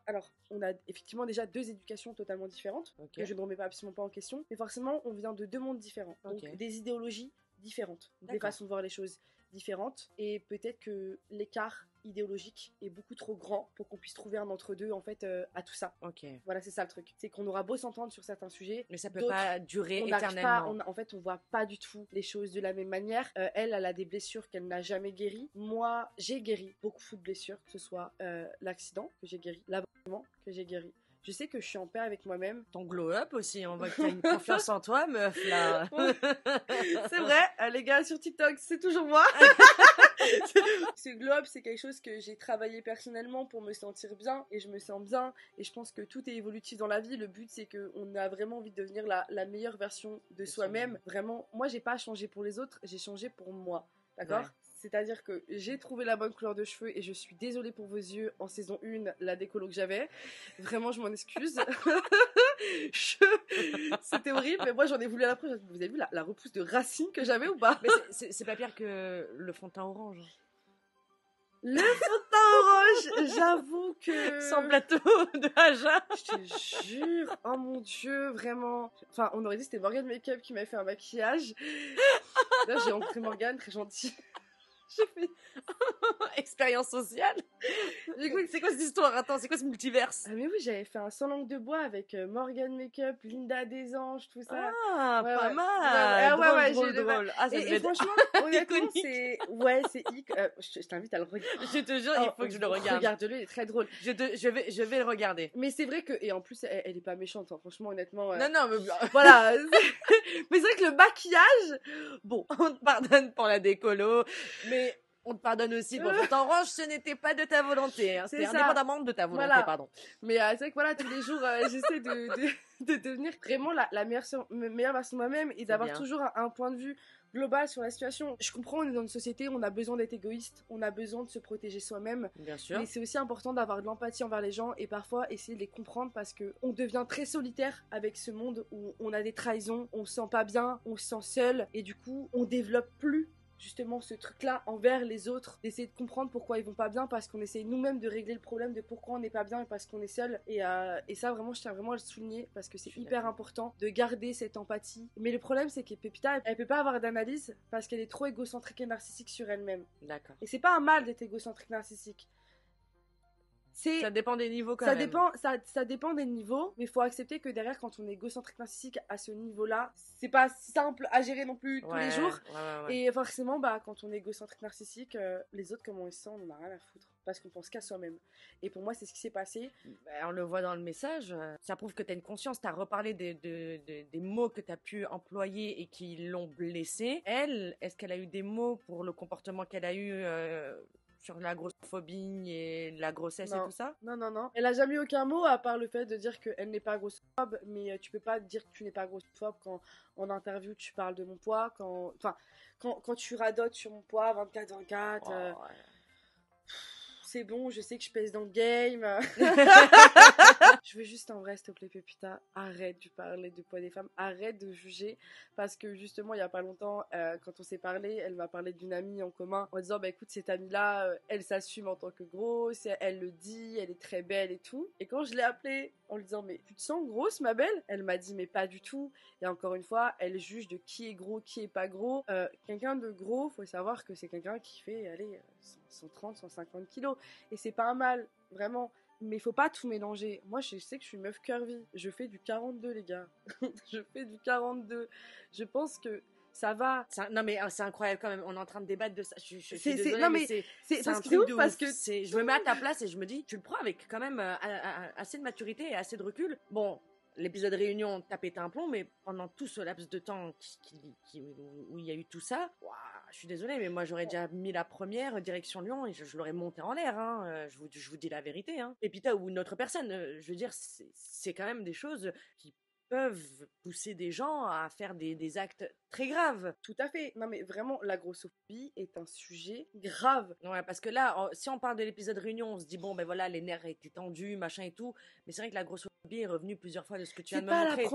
effectivement déjà deux éducations totalement différentes que je ne remets pas absolument pas en question. Mais forcément, on vient de deux mondes différents, donc des idéologies différentes, des façons de voir les choses différentes, et peut-être que l'écart idéologique est beaucoup trop grand pour qu'on puisse trouver un entre-deux en fait à tout ça. Voilà, c'est ça le truc. C'est qu'on aura beau s'entendre sur certains sujets, mais ça peut pas durer on éternellement. En fait, on voit pas du tout les choses de la même manière. Elle a des blessures qu'elle n'a jamais guéries. Moi, j'ai guéri beaucoup de blessures, que ce soit l'accident que j'ai guéri, l'avortement que j'ai guéri. Je sais que je suis en paix avec moi-même. Ton glow-up aussi, on voit que t'as une confiance en toi, meuf, là. C'est vrai, les gars sur TikTok, c'est toujours moi. Ce glow-up, c'est quelque chose que j'ai travaillé personnellement pour me sentir bien, et je me sens bien, et je pense que tout est évolutif dans la vie. Le but, c'est qu'on a vraiment envie de devenir la meilleure version de soi-même. Vraiment, moi, j'ai pas changé pour les autres, j'ai changé pour moi. D'accord ? Ouais. C'est-à-dire que j'ai trouvé la bonne couleur de cheveux et je suis désolée pour vos yeux en saison 1, la décolo que j'avais. Vraiment, je m'en excuse. C'était horrible, mais moi j'en ai voulu à la preuve. Vous avez vu la repousse de racines que j'avais ou pas ? Mais c'est pas pire que le fond de teint orange. Le fond de teint orange, j'avoue que... Sans plateau de Aja. Je te jure, oh mon Dieu, vraiment. Enfin, on aurait dit que c'était Morgane Makeup qui m'avait fait un maquillage. Là, j'ai rencontré Morgane, très gentille. J'ai fait expérience sociale. C'est quoi cette histoire? Attends, c'est quoi ce multiverse? Ah mais oui, j'avais fait un sans langue de bois avec Morgane Makeup, Linda Desanges, tout ça. Ah, ouais, pas ouais. mal. Drôle. Ah, ça et franchement, honnêtement, c'est je t'invite à le regarder. Je te jure, il faut que je le regarde. Regarde-le, il est très drôle. Je vais le regarder. Mais c'est vrai que, et en plus, elle est pas méchante, hein, franchement, honnêtement. Non, mais voilà. Mais c'est vrai que le maquillage, bon, on te pardonne pour la décolo, mais on te pardonne aussi pour ton orange, ce n'était pas de ta volonté, hein. C'était indépendamment de ta volonté, voilà. Pardon. Mais c'est vrai que voilà, tous les jours, j'essaie de devenir vraiment la meilleure version de moi-même et d'avoir toujours un point de vue global sur la situation. Je comprends, on est dans une société où on a besoin d'être égoïste, on a besoin de se protéger soi-même. Bien sûr. Mais c'est aussi important d'avoir de l'empathie envers les gens et parfois essayer de les comprendre parce que on devient très solitaire avec ce monde où on a des trahisons, on se sent pas bien, on se sent seul et du coup, on développe plus justement ce truc-là envers les autres, d'essayer de comprendre pourquoi ils vont pas bien parce qu'on essaye nous-mêmes de régler le problème de pourquoi on n'est pas bien et parce qu'on est seul. Et ça, vraiment, je tiens vraiment à le souligner parce que c'est hyper important de garder cette empathie. Mais le problème, c'est que Pépita, elle peut pas avoir d'analyse parce qu'elle est trop égocentrique et narcissique sur elle-même. D'accord. Et c'est pas un mal d'être égocentrique narcissique. Ça dépend des niveaux quand ça même. Ça dépend des niveaux, mais il faut accepter que derrière, quand on est égocentrique narcissique à ce niveau-là, c'est pas simple à gérer non plus tous les jours. Ouais. Et forcément, quand on est égocentrique narcissique, les autres, comment ils se sentent, on en a rien à foutre. Parce qu'on pense qu'à soi-même. Et pour moi, c'est ce qui s'est passé. On le voit dans le message, ça prouve que tu as une conscience, tu as reparlé des mots que tu as pu employer et qui l'ont blessée. Elle, est-ce qu'elle a eu des mots pour le comportement qu'elle a eu sur la grossophobie et la grossesse et tout ça? Non. Elle a jamais eu aucun mot à part le fait de dire qu'elle n'est pas grossophobe, mais tu peux pas dire que tu n'es pas grossophobe quand en interview tu parles de mon poids, quand tu radotes sur mon poids 24-24. C'est bon, je sais que je pèse dans le game. Je veux juste en vrai, s'il te plaît, Pépita, arrête de parler de poids des femmes, arrête de juger. Parce que justement, il y a pas longtemps, quand on s'est parlé, elle m'a parlé d'une amie en commun en disant, écoute, cette amie-là, elle s'assume en tant que grosse, elle le dit, elle est très belle et tout. Et quand je l'ai appelée en lui disant, mais tu te sens grosse, ma belle? Elle m'a dit, mais pas du tout. Et encore une fois, elle juge de qui est gros, qui est pas gros. Quelqu'un de gros, faut savoir que c'est quelqu'un qui fait, allez, 130, 150 kilos. Et c'est pas un mal, vraiment. Mais il faut pas tout mélanger. Moi, je sais que je suis une meuf curvy. Je fais du 42, les gars. Je fais du 42. Je pense que ça va. Non, mais c'est incroyable quand même. On est en train de débattre de ça. Je suis désolée, non, mais c'est un parce truc de ouf, parce ouf. que Je me mets à ta place et je me dis, tu le prends avec quand même assez de maturité et assez de recul. Bon, l'épisode réunion, t'as pété un plomb, mais pendant tout ce laps de temps où il y a eu tout ça, ouah, je suis désolée, mais moi j'aurais déjà mis la première direction Lyon et je l'aurais monté en l'air. Hein. Je vous dis la vérité. Hein. Pépita ou une autre personne, je veux dire, c'est quand même des choses qui peuvent pousser des gens à faire des actes très graves. Tout à fait. Non, mais vraiment, la grossophobie est un sujet grave. Ouais, parce que là, si on parle de l'épisode réunion, on se dit, bon, ben voilà, les nerfs étaient tendus, machin et tout. Mais c'est vrai que la grossophobie est revenue plusieurs fois de ce que tu viens de me montrer. C'est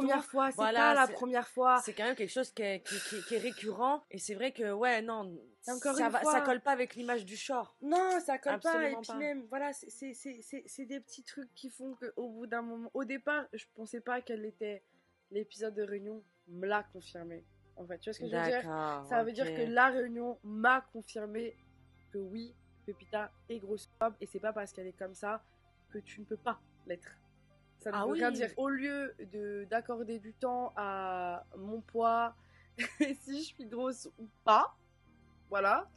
pas la première fois. C'est quand même quelque chose qui est récurrent. Et c'est vrai que, ouais, non, ça colle pas avec l'image du short. Non, ça colle Absolument pas. Et puis même, voilà, c'est des petits trucs qui font qu'au bout d'un moment, au départ, je pensais pas qu'elle était. L'épisode de réunion me l'a confirmé. En fait, tu vois ce que je veux dire? Ça veut dire que la réunion m'a confirmé que oui, Pépita est grossophobe et c'est pas parce qu'elle est comme ça que tu ne peux pas l'être. Ça ne veut rien dire. Au lieu d'accorder du temps à mon poids, si je suis grosse ou pas, voilà,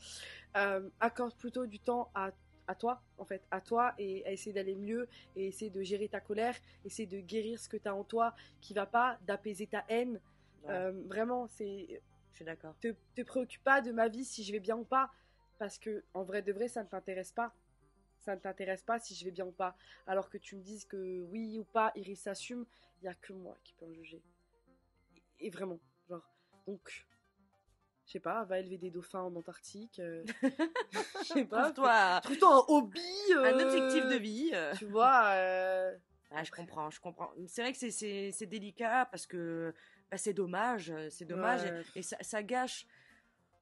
accorde plutôt du temps à toi, en fait, à toi, et à essayer d'aller mieux, et essayer de gérer ta colère, essayer de guérir ce que tu as en toi, qui va pas, d'apaiser ta haine. Ouais. Vraiment, je suis d'accord. Te préoccupe pas de ma vie, si je vais bien ou pas, parce que, en vrai de vrai, ça ne t'intéresse pas. Ça ne t'intéresse pas si je vais bien ou pas. Alors que tu me dises que oui ou pas, Iris s'assume, il y a que moi qui peux en juger. Et vraiment, genre, donc... Je sais pas, va élever des dauphins en Antarctique. Je sais pas. Trouve-toi un hobby. Un objectif de vie. Tu vois. Ah, je comprends. C'est vrai que c'est délicat parce que c'est dommage. Ouais. Et ça gâche.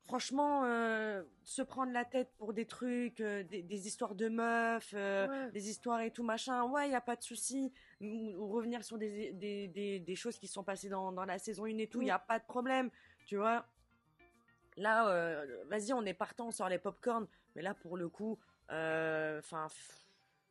Franchement, se prendre la tête pour des trucs, des histoires de meufs, des histoires et tout machin, ouais, y a pas de souci. Ou revenir sur des choses qui sont passées dans la saison 1 et tout, y a pas de problème. Tu vois. Là, vas-y, on est partant, on sort les popcorn. Mais là, pour le coup,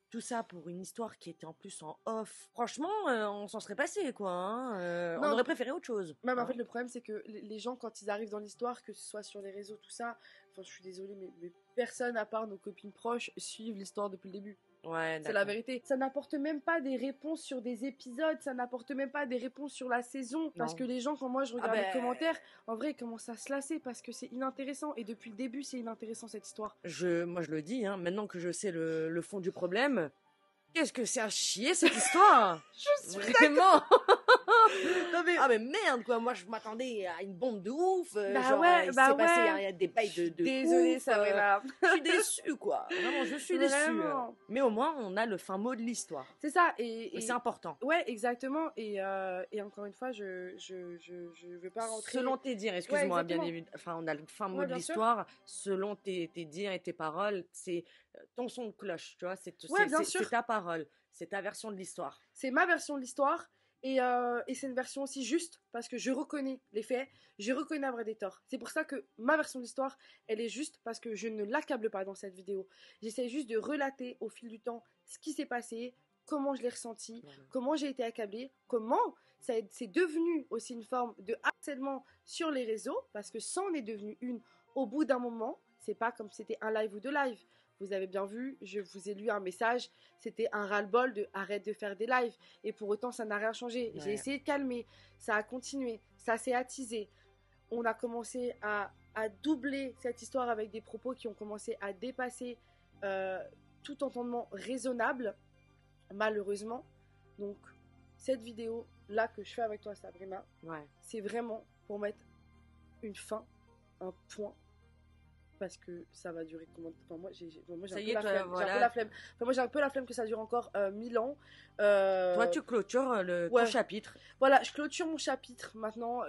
tout ça pour une histoire qui était en plus en off. Franchement, on s'en serait passé, quoi. Hein. On aurait préféré autre chose. Non, mais en fait, le problème, c'est que les gens, quand ils arrivent dans l'histoire, que ce soit sur les réseaux, tout ça, enfin, je suis désolée, mais personne, à part nos copines proches, suivent l'histoire depuis le début. Ouais, c'est la vérité. Ça n'apporte même pas des réponses sur des épisodes, ça n'apporte même pas des réponses sur la saison. Non. Parce que les gens, quand moi je regarde les commentaires, en vrai, ils commencent à se lasser parce que c'est inintéressant. Et depuis le début, c'est inintéressant cette histoire. Moi je le dis, hein, maintenant que je sais le fond du problème, qu'est-ce que c'est à chier cette histoire? Je suis vraiment. Non mais... Ah mais merde quoi, moi je m'attendais à une bombe de ouf, genre il s'est passé il y a des bails de désolée, ouf, Sabrina. Je suis déçue quoi, vraiment je suis déçue. Mais au moins on a le fin mot de l'histoire. C'est ça et c'est important. Ouais, exactement. Et encore une fois, je veux pas rentrer. Selon tes dires, excuse-moi, bien évidemment. Enfin, on a le fin mot de l'histoire. Selon tes dires et tes paroles, c'est ton son de cloche, tu vois. C'est ta parole, c'est ta version de l'histoire. C'est ma version de l'histoire. Et c'est une version aussi juste parce que je reconnais les faits, je reconnais avoir des torts. C'est pour ça que ma version de l'histoire, elle est juste parce que je ne l'accable pas dans cette vidéo. J'essaie juste de relater au fil du temps ce qui s'est passé, comment je l'ai ressenti, comment j'ai été accablée, comment c'est devenu aussi une forme de harcèlement sur les réseaux, parce que ça en est devenu une au bout d'un moment. C'est pas comme c'était un live ou deux lives. Vous avez bien vu, je vous ai lu un message, c'était un ras-le-bol de arrête de faire des lives. Et pour autant, ça n'a rien changé. Ouais. J'ai essayé de calmer, ça a continué, ça s'est attisé. On a commencé à doubler cette histoire avec des propos qui ont commencé à dépasser tout entendement raisonnable, malheureusement. Donc, cette vidéo-là que je fais avec toi, Sabrina, c'est vraiment pour mettre une fin, un point. Parce que ça va durer comment? Enfin, moi j'ai un peu la flemme. Enfin, moi j'ai un peu la flemme que ça dure encore 1000 ans. Toi tu clôtures ton chapitre. Voilà, je clôture mon chapitre maintenant.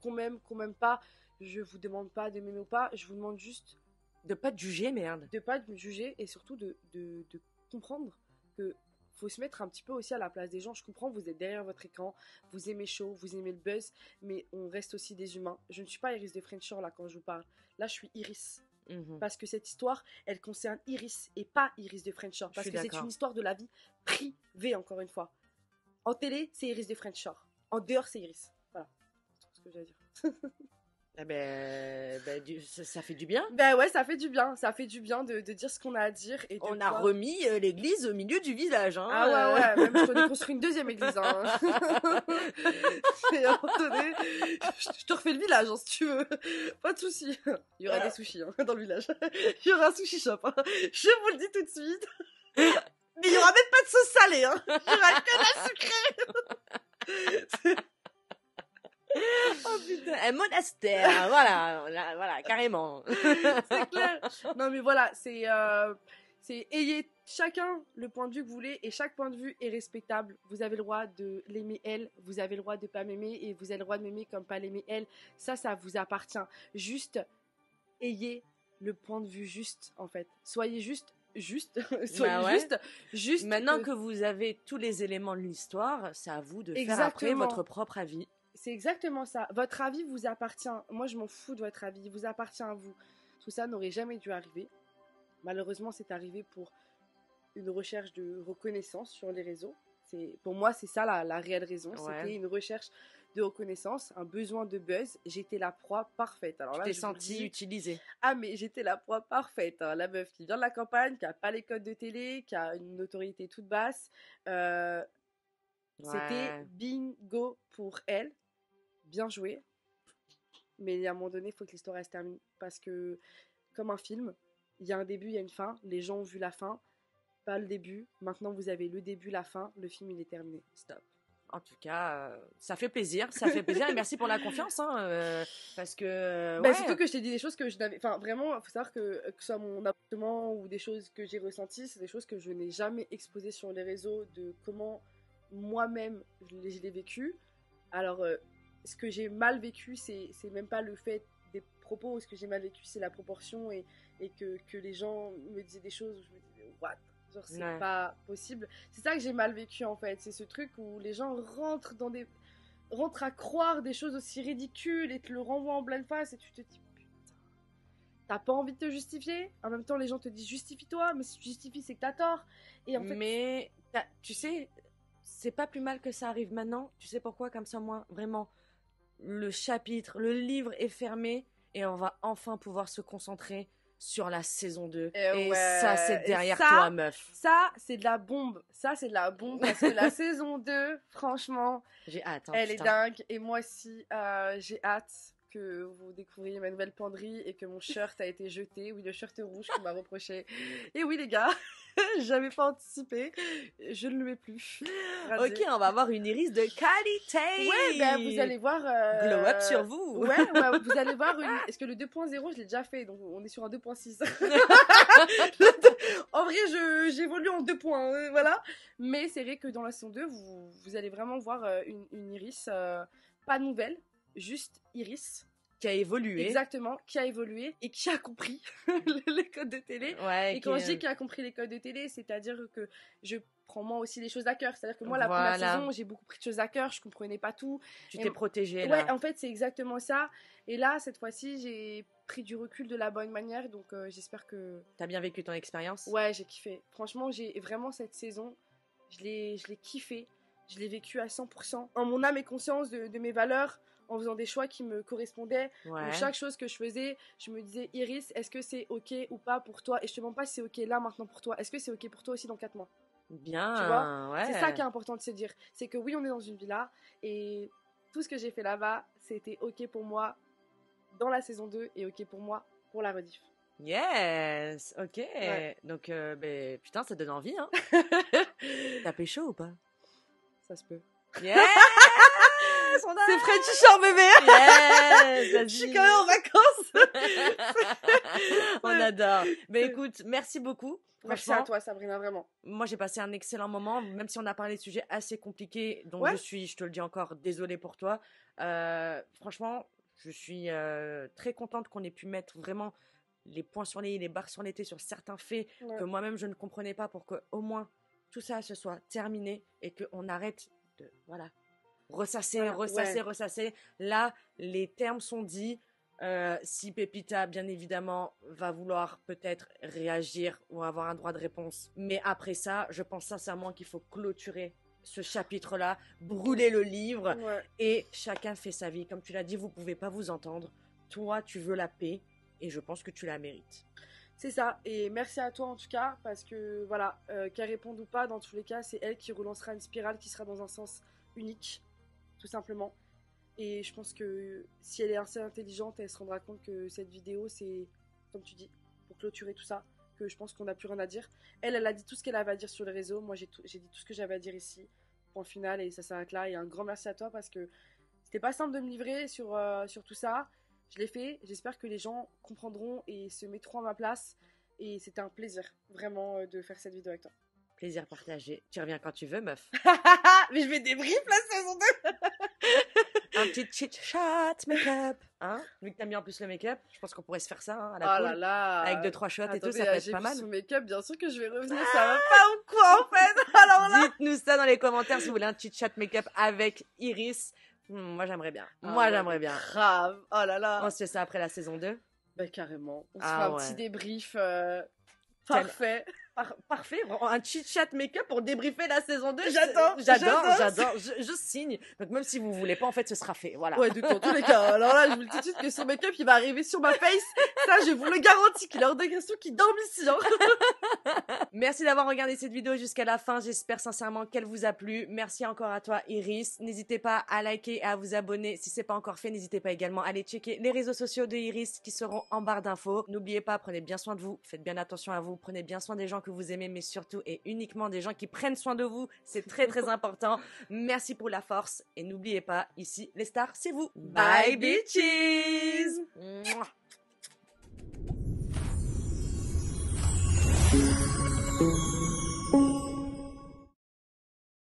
Qu'on m'aime pas, je vous demande pas de m'aimer ou pas, je vous demande juste de pas te juger, merde. De pas me juger et surtout de comprendre que faut se mettre un petit peu aussi à la place des gens. Je comprends, vous êtes derrière votre écran, vous aimez chaud, vous aimez le buzz, mais on reste aussi des humains. Je ne suis pas Iris de French Shore là quand je vous parle. Là, je suis Iris. Parce que cette histoire, elle concerne Iris et pas Iris de French Shore. Parce que c'est une histoire de la vie privée, encore une fois. En télé, c'est Iris de French Shore. En dehors, c'est Iris. Voilà. C'est tout ce que j'ai à dire. Ah ça fait du bien. Ben ouais, ça fait du bien. Ça fait du bien de dire ce qu'on a à dire. Et on a remis l'église au milieu du village. Hein. Ah ouais, même je t'en ai construit une deuxième église. Hein. Et à un moment donné, je te refais le village, hein, si tu veux. Pas de soucis. Il y aura des sushis hein, dans le village. Il y aura un sushi shop. Hein. Je vous le dis tout de suite. Mais il y aura même pas de sauce salée. Hein. Il y aura que la sucrée. Oh putain, un monastère, voilà, carrément. C'est clair. Non mais voilà, c'est ayez chacun le point de vue que vous voulez et chaque point de vue est respectable. Vous avez le droit de l'aimer elle, vous avez le droit de pas m'aimer et vous avez le droit de m'aimer comme pas l'aimer elle. Ça vous appartient. Juste ayez le point de vue juste en fait. Soyez juste. Soyez juste. Maintenant que vous avez tous les éléments de l'histoire, c'est à vous de faire après votre propre avis. C'est exactement ça. Votre avis vous appartient. Moi, je m'en fous de votre avis. Il vous appartient à vous. Tout ça n'aurait jamais dû arriver. Malheureusement, c'est arrivé pour une recherche de reconnaissance sur les réseaux. Pour moi, c'est ça la réelle raison. Ouais. C'était une recherche de reconnaissance, un besoin de buzz. J'étais la proie parfaite. Alors là, tu t'es sentie utilisée. Ah, mais j'étais la proie parfaite. Hein. La meuf qui vient de la campagne, qui a pas les codes de télé, qui a une notoriété toute basse. C'était bingo pour elle. Bien joué, mais à un moment donné, il faut que l'histoire se termine parce que, comme un film, il y a un début, il y a une fin. Les gens ont vu la fin, pas le début. Maintenant, vous avez le début, la fin. Le film, il est terminé. Stop. En tout cas, ça fait plaisir et merci pour la confiance, hein, parce que... Surtout que je t'ai dit des choses que je n'avais... Enfin, vraiment, il faut savoir que ce soit mon appartement ou des choses que j'ai ressenties, c'est des choses que je n'ai jamais exposées sur les réseaux, de comment moi-même je l'ai vécu. Alors... ce que j'ai mal vécu, c'est même pas le fait des propos. Ce que j'ai mal vécu, c'est la proportion et que les gens me disaient des choses où je me disais what, genre c'est pas possible. C'est ça que j'ai mal vécu en fait. C'est ce truc où les gens rentrent à croire des choses aussi ridicules et te le renvoient en pleine face et tu te dis putain, t'as pas envie de te justifier. En même temps, les gens te disent justifie-toi, mais si tu justifies, c'est que t'as tort. Et en fait, mais tu sais, c'est pas plus mal que ça arrive maintenant. Tu sais pourquoi? Comme ça, moi, vraiment. Le chapitre, le livre est fermé et on va enfin pouvoir se concentrer sur la saison 2. Et ça, c'est derrière toi, meuf. Ça, c'est de la bombe. Parce que la saison 2, franchement, j'ai hâte. Hein, elle est dingue. Et moi aussi, j'ai hâte que vous découvriez ma nouvelle penderie et que mon shirt a été jeté. Oui, le shirt rouge qu'on m'a reproché. Et oui, les gars, j'avais pas anticipé. Je ne le mets plus. Rasé. Ok, on va avoir une iris de qualité. Ouais, vous allez voir... Glow up sur vous. Ouais, vous allez voir une... Est-ce que le 2.0, je l'ai déjà fait, donc on est sur un 2.6. En vrai, j'évolue en 2 points, voilà. Mais c'est vrai que dans la saison 2, vous allez vraiment voir une iris pas nouvelle, juste iris. Qui a évolué. Exactement, qui a évolué et qui a compris les codes de télé. Ouais, Et quand je dis qui a compris les codes de télé, c'est-à-dire que je prends moi aussi les choses à cœur. C'est-à-dire que moi, la première saison, j'ai beaucoup pris de choses à cœur, je comprenais pas tout. Tu t'es protégée, là. Ouais, en fait, c'est exactement ça. Et là, cette fois-ci, j'ai pris du recul de la bonne manière, donc j'espère que... T'as bien vécu ton expérience? Ouais, j'ai kiffé. Franchement, j'ai vraiment cette saison, je l'ai kiffé. Je l'ai vécu à 100%. En mon âme et conscience de mes valeurs, en faisant des choix qui me correspondaient. Ouais. Donc, chaque chose que je faisais, je me disais, Iris, est-ce que c'est ok ou pas pour toi? Et je te demande pas si c'est ok là, maintenant pour toi. Est-ce que c'est ok pour toi aussi dans 4 mois? Bien, tu vois, ouais. c'est ça qui est important de se dire. C'est que oui, on est dans une villa et tout ce que j'ai fait là-bas, c'était ok pour moi dans la saison 2 et ok pour moi pour la rediff. Yes, ok. Ouais. Donc, putain, ça donne envie, hein. T'as pécho ou pas? Ça se peut. Yes, c'est Frenchy Shore, bébé. Yes, je suis quand même en vacances. On adore. Mais écoute, merci beaucoup. Merci à toi, Sabrina, vraiment. Moi, j'ai passé un excellent moment, même si on a parlé de sujets assez compliqués, dont Ouais. je te le dis encore, désolée pour toi. Franchement, je suis très contente qu'on ait pu mettre vraiment les points sur les i, les barres sur les t sur certains faits que moi-même je ne comprenais pas, pour que au moins tout ça se soit terminé et qu'on arrête de ressasser. Là, les termes sont dits. Si Pépita, bien évidemment, va vouloir peut-être réagir ou avoir un droit de réponse. Mais après ça, je pense sincèrement qu'il faut clôturer ce chapitre-là, brûler le livre et chacun fait sa vie. Comme tu l'as dit, vous pouvez pas vous entendre. Toi, tu veux la paix et je pense que tu la mérites. C'est ça, et merci à toi en tout cas, parce que voilà, qu'elle réponde ou pas, dans tous les cas, c'est elle qui relancera une spirale qui sera dans un sens unique, tout simplement. Et je pense que si elle est assez intelligente, elle se rendra compte que cette vidéo, c'est, comme tu dis, pour clôturer tout ça, que je pense qu'on n'a plus rien à dire. Elle a dit tout ce qu'elle avait à dire sur les réseaux, moi j'ai dit tout ce que j'avais à dire ici, point final, et ça s'arrête là. Et un grand merci à toi, parce que c'était pas simple de me livrer sur tout ça. Je l'ai fait, j'espère que les gens comprendront et se mettront à ma place. Et c'était un plaisir, vraiment, de faire cette vidéo avec toi. Plaisir partagé. Tu reviens quand tu veux, meuf. Mais je vais débrief la saison 2. Un petit chit-chat make-up. Hein? Vu que t'as mis en plus le make-up, je pense qu'on pourrait se faire ça, hein, à la Oh cool. là là. Avec 2-3 shots et tout, ça peut être pas mal. J'ai vu son make-up, bien sûr que je vais revenir, ça va pas ou quoi, en fait? Alors là. Dites-nous ça dans les commentaires si vous voulez un chit-chat make-up avec Iris. Moi, j'aimerais bien. J'aimerais bien. Grave. Oh là là. On se fait ça après la saison 2. Bah, carrément. On se fera un petit débrief parfait. Parfait. Un chit-chat make-up pour débriefer la saison 2. J'adore. Je signe. Donc, même si vous voulez pas, en fait, ce sera fait. Voilà. Ouais, dans tous les cas. Alors là, je vous le dis tout de suite que son make-up, il va arriver sur ma face. Ça, je vous le garantis qu'il est hors de question qu'il dorme ici. Hein. Merci d'avoir regardé cette vidéo jusqu'à la fin. J'espère sincèrement qu'elle vous a plu. Merci encore à toi, Iris. N'hésitez pas à liker et à vous abonner si c'est pas encore fait. N'hésitez pas également à aller checker les réseaux sociaux de Iris qui seront en barre d'infos. N'oubliez pas, prenez bien soin de vous. Faites bien attention à vous. Prenez bien soin des gens que vous aimez, mais surtout et uniquement des gens qui prennent soin de vous. C'est très très important. Merci pour la force. Et n'oubliez pas, ici, les stars, c'est vous. Bye bitches!